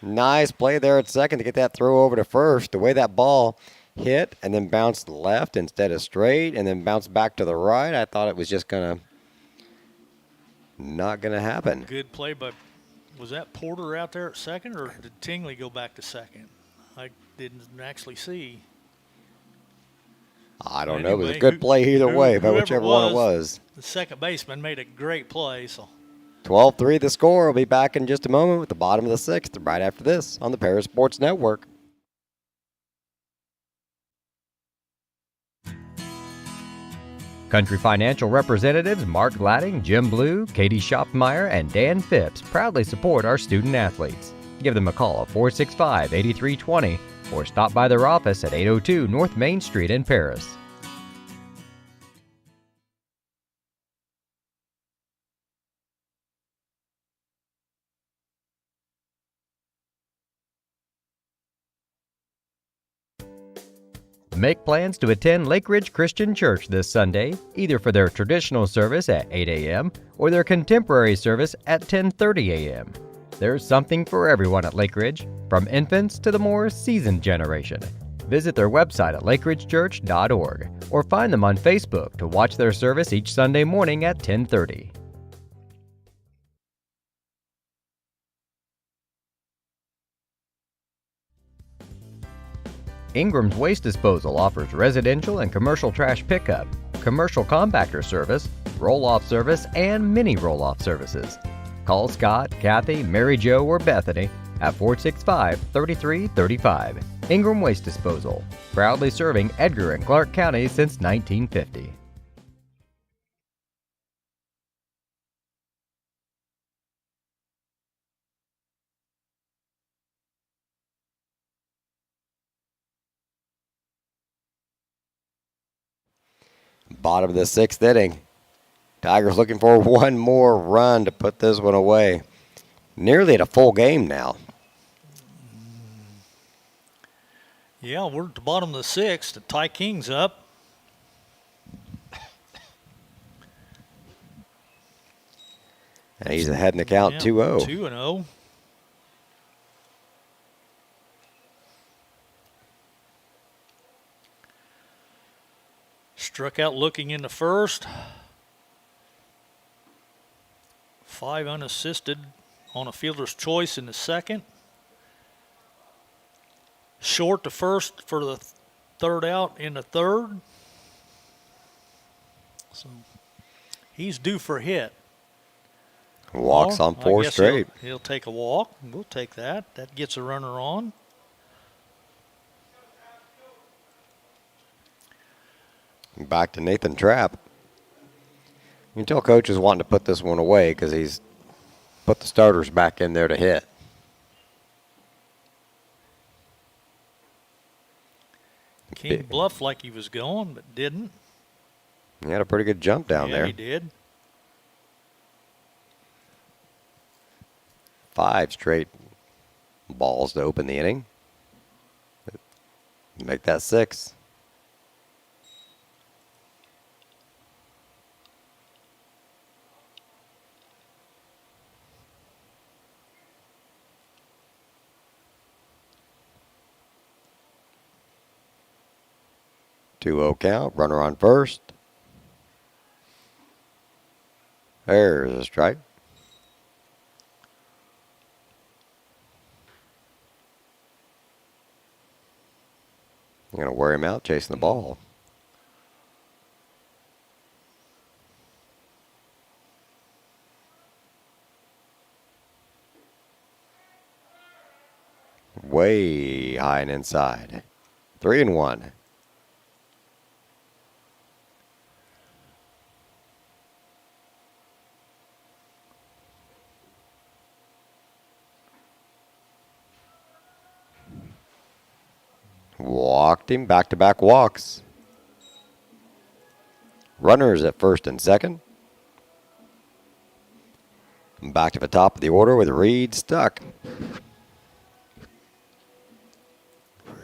Nice play there at second to get that throw over to first. The way that ball hit and then bounced left instead of straight and then bounced back to the right, I thought it was just not gonna happen. Good play, but was that Porter out there at second, or did Tingley go back to second? I didn't actually see. I don't know. It was a Anyway, good play either way, but whoever whichever one it was. The second baseman made a great play, so. 12-3 the score. We'll be back in just a moment with the bottom of the sixth right after this on the Paris Sports Network. Country Financial representatives Mark Gladding, Jim Blue, Katie Schopmeyer, and Dan Phipps proudly support our student athletes. Give them a call at 465-8320 or stop by their office at 802 North Main Street in Paris. Make plans to attend Lake Ridge Christian Church this Sunday, either for their traditional service at 8 a.m. or their contemporary service at 10:30 a.m. There's something for everyone at Lake Ridge, from infants to the more seasoned generation. Visit their website at lakeridgechurch.org or find them on Facebook to watch their service each Sunday morning at 10:30. Ingram's Waste Disposal offers residential and commercial trash pickup, commercial compactor service, roll-off service, and mini roll-off services. Call Scott, Kathy, Mary Jo, or Bethany at 465-3335. Ingram Waste Disposal, proudly serving Edgar and Clark counties since 1950. Bottom of the sixth inning. Tigers looking for one more run to put this one away. Nearly at a full game now. Yeah, we're at the bottom of the sixth. The Ty King's up. And he's ahead in the count, Yeah, 2-0. 2-0. Struck out looking in the first. 5 unassisted on a fielder's choice in the second. Short to first for the third out in the third. So he's due for a hit. Walks Well, on I 4 guess straight. He'll take a walk. We'll take that. That gets a runner on. Back to Nathan Trapp. You can tell coach is wanting to put this one away because he's put the starters back in there to hit. King bluffed like he was going, but didn't. He had a pretty good jump down Yeah, there. he did. 5 straight balls to open the inning. Make that 6. Two-0 count. Runner on first. There's a strike. You're going to wear him out chasing the ball. Way high and inside. 3-1. Walked him, back-to-back walks. Runners at first and second. Back to the top of the order with Reed stuck.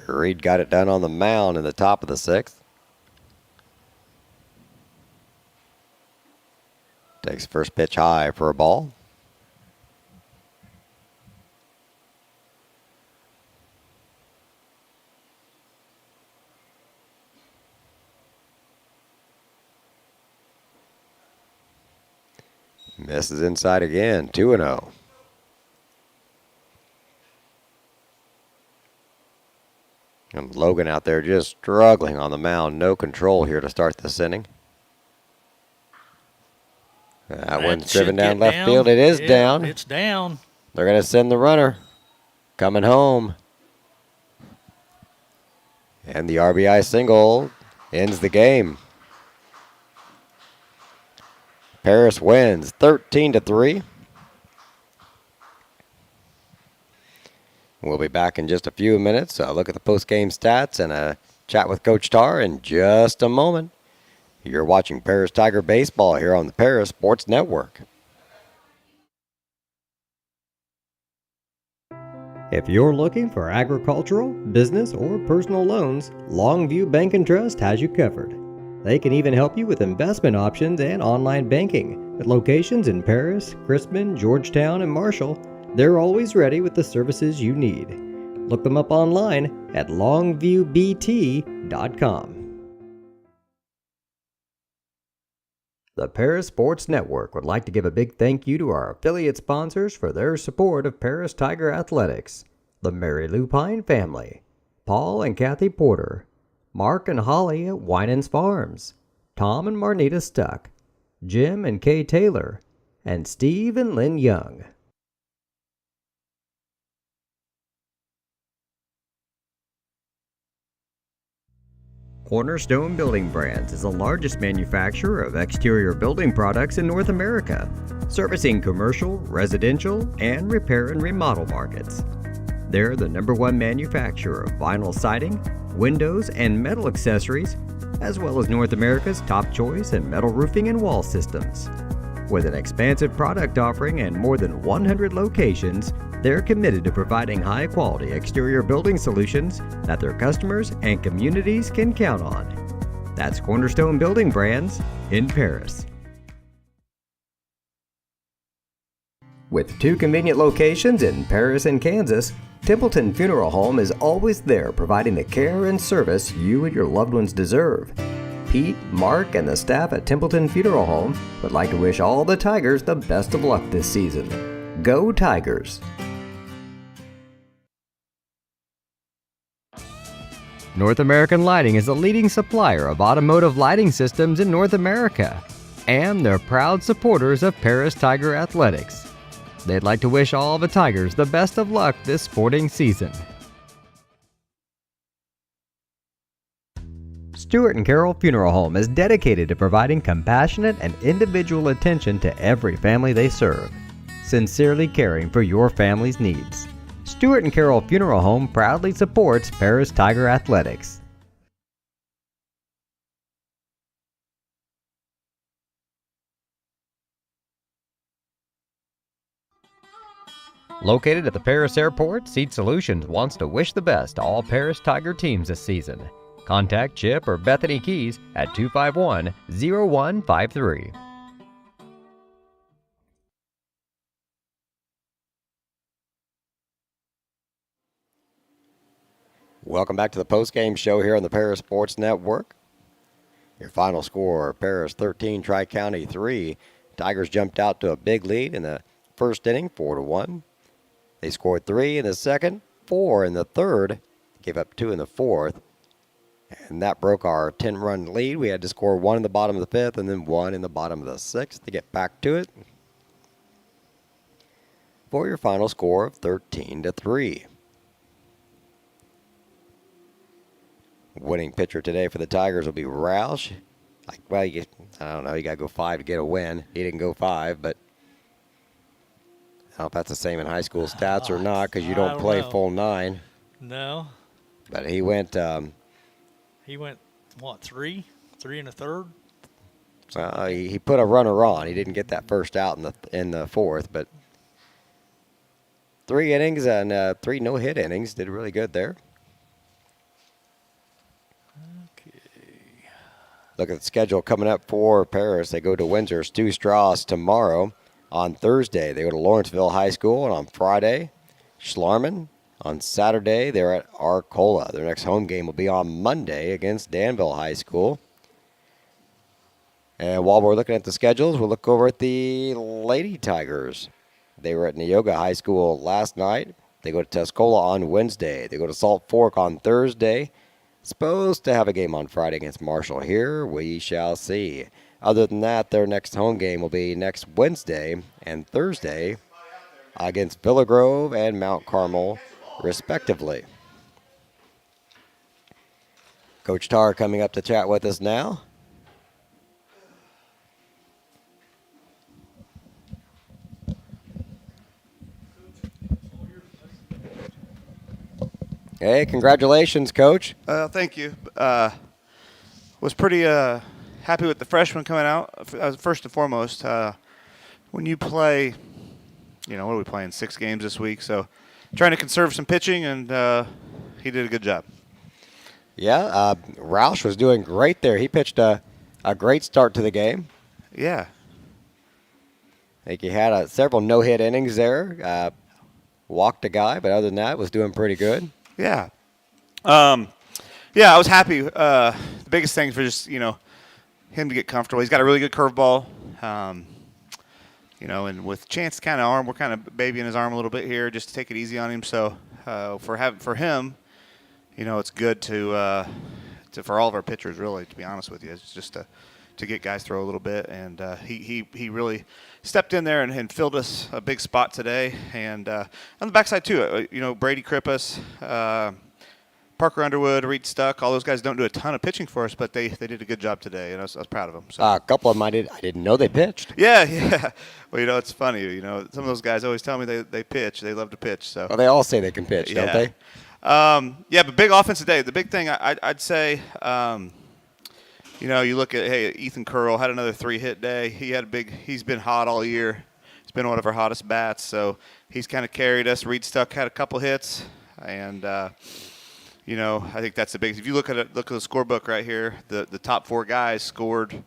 Reed got it done on the mound in the top of the 6th. Takes first pitch high for a ball. Misses inside again, 2-0. And Logan out there just struggling on the mound. No control here to start this inning. That one's should driven down get left field. It is Yeah, down. It's down. They're going to send the runner. Coming home. And the RBI single ends the game. Paris wins 13-3. We'll be back in just a few minutes. Look at the post-game stats and a chat with Coach Tar in just a moment. You're watching Paris Tiger Baseball here on the Paris Sports Network. If you're looking for agricultural, business, or personal loans, Longview Bank and Trust has you covered. They can even help you with investment options and online banking. At locations in Paris, Crispin, Georgetown, and Marshall, they're always ready with the services you need. Look them up online at longviewbt.com. The Paris Sports Network would like to give a big thank you to our affiliate sponsors for their support of Paris Tiger Athletics: the Mary Lupine family, Paul and Kathy Porter, Mark and Holly at Winans Farms, Tom and Marnita Stuck, Jim and Kay Taylor, and Steve and Lynn Young. Cornerstone Building Brands is the largest manufacturer of exterior building products in North America, servicing commercial, residential, and repair and remodel markets. They're the #1 manufacturer of vinyl siding, windows, and metal accessories, as well as North America's top choice in metal roofing and wall systems. With an expansive product offering and more than 100 locations, They're committed to providing high-quality exterior building solutions that their customers and communities can count on. That's Cornerstone Building Brands in Paris. With 2 convenient locations in Paris and Kansas, Templeton Funeral Home is always there providing the care and service you and your loved ones deserve. Pete, Mark, and the staff at Templeton Funeral Home would like to wish all the Tigers the best of luck this season. Go Tigers! North American Lighting is a leading supplier of automotive lighting systems in North America, and they're proud supporters of Paris Tiger Athletics. They'd like to wish all the Tigers the best of luck this sporting season. Stewart & Carroll Funeral Home is dedicated to providing compassionate and individual attention to every family they serve, sincerely caring for your family's needs. Stewart & Carroll Funeral Home proudly supports Paris Tiger Athletics. Located at the Paris Airport, Seat Solutions wants to wish the best to all Paris Tiger teams this season. Contact Chip or Bethany Keys at 251-0153. Welcome back to the post-game show here on the Paris Sports Network. Your final score, Paris 13, Tri-County 3. Tigers jumped out to a big lead in the first inning, 4-1. They scored 3 in the second, 4 in the third, gave up 2 in the fourth, and that broke our 10-run lead. We had to score 1 in the bottom of the fifth and then 1 in the bottom of the sixth to get back to it for your final score of 13-3. Winning pitcher today for the Tigers will be Roush. I don't know, you got to go 5 to get a win. He didn't go 5, but I don't know if that's the same in high school stats or not because you don't play full 9. No. But he went. What, 3? 3 and a third? He put a runner on. He didn't get that first out in the fourth, but 3 innings and 3 no-hit innings. Did really good there. Okay. Look at the schedule coming up for Paris. They go to Windsor, Stu Strauss tomorrow. On Thursday, they go to Lawrenceville High School, and on Friday, Schlarman. On Saturday, they're at Arcola. Their next home game will be on Monday against Danville High School. And while we're looking at the schedules, we'll look over at the Lady Tigers. They were at Neoga High School last night. They go to Tuscola on Wednesday. They go to Salt Fork on Thursday. Supposed to have a game on Friday against Marshall here. We shall see. Other than that, their next home game will be next Wednesday and Thursday against Villa Grove and Mount Carmel, respectively. Coach Tarr coming up to chat with us now. Hey, congratulations, Coach. Thank you. Was pretty happy with the freshmen coming out. First and foremost, when you play, what are we playing, 6 games this week? So trying to conserve some pitching, and he did a good job. Yeah, Roush was doing great there. He pitched a great start to the game. Yeah. I think he had several no-hit innings there. Walked a guy, but other than that, was doing pretty good. Yeah. I was happy. The biggest thing for just, him to get comfortable. He's got a really good curveball. And with Chance's kind of arm, we're kind of babying his arm a little bit here just to take it easy on him. So for him, it's good to for all of our pitchers, really, to be honest with you. It's just to get guys throw a little bit. And he really stepped in there and filled us a big spot today. And on the backside, too, Brady Krippus, Parker Underwood, Reed Stuck, all those guys don't do a ton of pitching for us, but they did a good job today, and I was proud of them. So. A couple of them I didn't know they pitched. Yeah. Well, it's funny. Some of those guys always tell me they pitch. They love to pitch. So. Well, they all say they can pitch, don't they? But big offense today. The big thing I'd say, you look at, Ethan Curl had another 3-hit day. He's been hot all year. He's been one of our hottest bats. So he's kind of carried us. Reed Stuck had a couple hits, and you know, I think that's the big. If you look at the scorebook right here, the top 4 guys scored.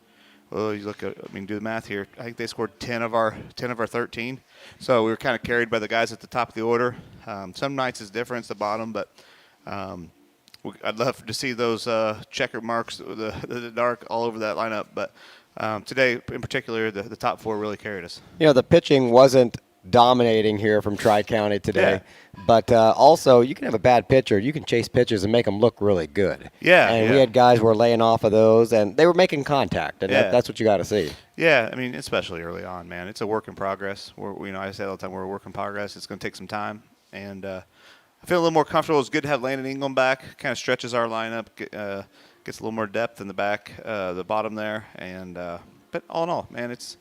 Well, you look at, I mean, do the math here. I think they scored 10 of our 13. So we were kind of carried by the guys at the top of the order. Some nights it's different, it's the bottom, but I'd love to see those checker marks, the dark all over that lineup. But today, in particular, the top 4 really carried us. You know, the pitching wasn't dominating here from Tri-County today. But also, you can have a bad pitcher. You can chase pitches and make them look really good. And we had guys who were laying off of those, and they were making contact, and that's what you got to see. Yeah, I mean, especially early on, man. It's a work in progress. You know, I say all the time, we're a work in progress. It's going to take some time. And I feel a little more comfortable. It's good to have Landon Ingram back. Kind of stretches our lineup, gets a little more depth in the back, the bottom there. And but all in all, man, it's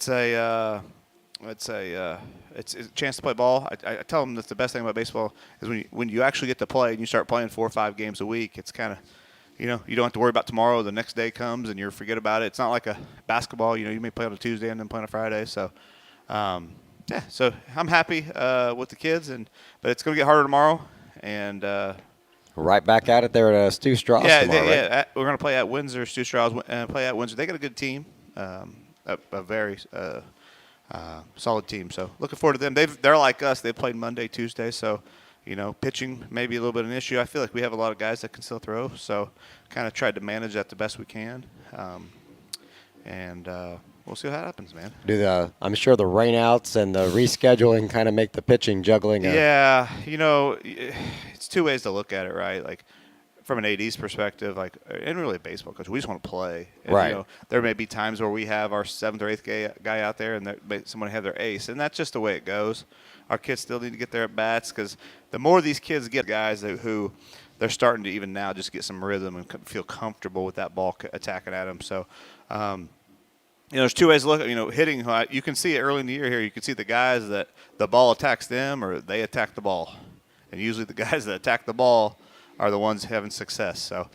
a chance to play ball. I tell them that's the best thing about baseball is when you actually get to play and you start playing 4 or 5 games a week. It's kind of, you know, you don't have to worry about tomorrow. The next day comes and you forget about it. It's not like a basketball. You know, you may play on a Tuesday and then play on a Friday. So, so I'm happy with the kids, but it's going to get harder tomorrow. And right back at it there at Stu Strauss tomorrow, right? We're going to play at Windsor. Stu Strauss play at Windsor. They got a good team, a very solid team. So looking forward to them. They're like us. They've played Monday, Tuesday. So, you know, pitching may be a little bit of an issue. I feel like we have a lot of guys that can still throw. So kind of tried to manage that the best we can. We'll see what happens, man. I'm sure the rainouts and the rescheduling kind of make the pitching juggling. Yeah, you know, it's 2 ways to look at it, right? Like from an AD's perspective, and really a baseball coach, we just want to play. And, right. You know, there may be times where we have our 7th or 8th guy out there, and someone have their ace, and that's just the way it goes. Our kids still need to get their at bats because the more these kids get guys who they're starting to even now just get some rhythm and feel comfortable with that ball attacking at them. So. You know, there's 2 ways to look at, you know, hitting. You can see it early in the year here. You can see the guys that the ball attacks them or they attack the ball. And usually the guys that attack the ball are the ones having success. So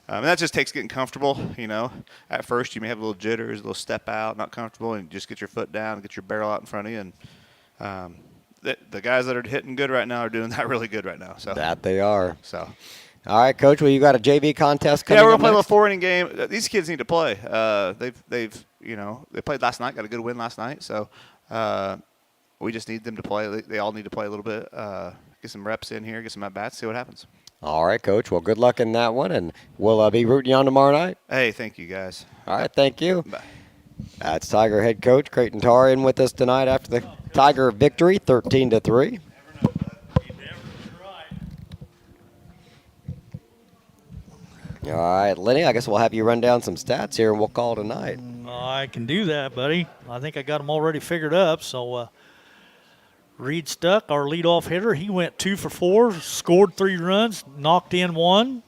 and that just takes getting comfortable, you know. At first you may have a little jitters, a little step out, not comfortable, and just get your foot down, get your barrel out in front of you. And the guys that are hitting good right now are doing that really good right now. So that they are. So. All right, Coach. Well, you got a JV contest coming up. Yeah, we're gonna play a next? little 4-inning game. These kids need to play. They've you know, they played last night, got a good win last night. So we just need them to play. They all need to play a little bit, get some reps in here, get some at bats, see what happens. All right, Coach. Well, good luck in that one, and we'll be rooting you on tomorrow night. Hey, thank you guys. All right, thank you. Bye. That's Tiger head coach Creighton Tarian with us tonight after the Tiger victory, 13-3. All right, Lenny, I guess we'll have you run down some stats here, and we'll call it a night. I can do that, buddy. I think I got them already figured up. So Reed Stuck, our leadoff hitter, he went 2 for 4, scored 3 runs, knocked in 1.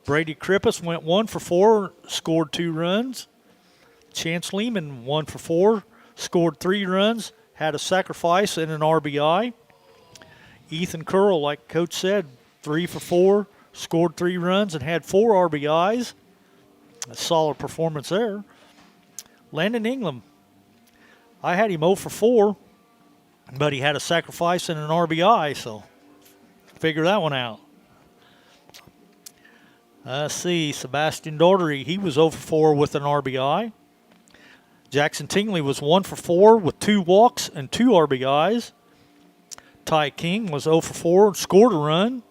Brady Krippus went 1 for 4, scored 2 runs. Chance Lehman 1 for 4, scored 3 runs, had a sacrifice and an RBI. Ethan Curl, like Coach said, 3 for 4. Scored 3 runs and had 4 RBIs. A solid performance there. Landon Ingram, I had him 0 for 4, but he had a sacrifice and an RBI, so figure that one out. Let's see, Sebastian Daugherty, he was 0 for 4 with an RBI. Jackson Tingley was 1 for 4 with 2 walks and 2 RBIs. Ty King was 0 for 4 and scored a run.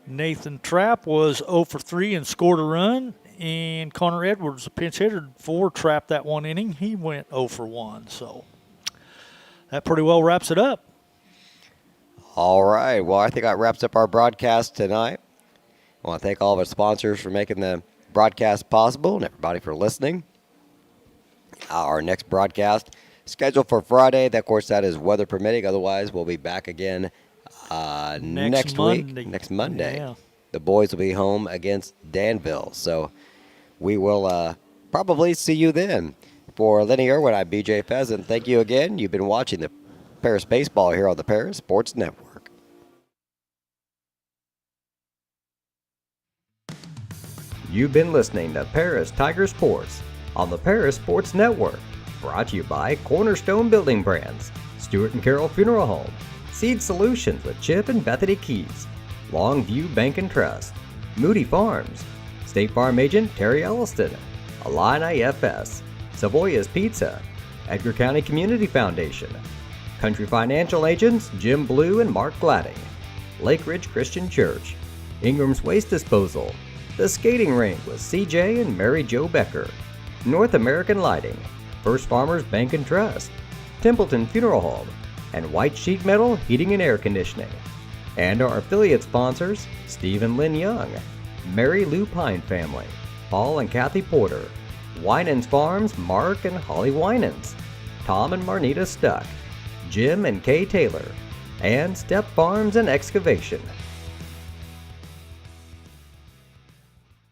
Nathan Trapp was 0 for 3 and scored a run. And Connor Edwards, a pinch hitter for Trapp that 1 inning. He went 0 for 1. So that pretty well wraps it up. All right. Well, I think that wraps up our broadcast tonight. I want to thank all of our sponsors for making the broadcast possible and everybody for listening. Our next broadcast scheduled for Friday. Of course, that is weather permitting. Otherwise, we'll be back again next week, next Monday. Yeah. The boys will be home against Danville. So we will probably see you then. For Lenny Irwin, I'm BJ Pheasant. Thank you again. You've been watching the Paris Baseball here on the Paris Sports Network. You've been listening to Paris Tiger Sports on the Paris Sports Network, Brought to you by Cornerstone Building Brands, Stewart & Carroll Funeral Home, Seed Solutions with Chip and Bethany Keys, Longview Bank and Trust, Moody Farms, State Farm Agent Terry Elliston, Illini FS, Savoya's Pizza, Edgar County Community Foundation, Country Financial Agents Jim Blue and Mark Gladding, Lake Ridge Christian Church, Ingram's Waste Disposal, The Skating Rink with CJ and Mary Jo Becker, North American Lighting, First Farmers Bank and Trust, Templeton Funeral Home, and White Sheet Metal Heating and Air Conditioning. And our affiliate sponsors, Steve and Lynn Young, Mary Lou Pine Family, Paul and Kathy Porter, Winans Farms Mark and Holly Winans, Tom and Marnita Stuck, Jim and Kay Taylor, and Step Farms and Excavation.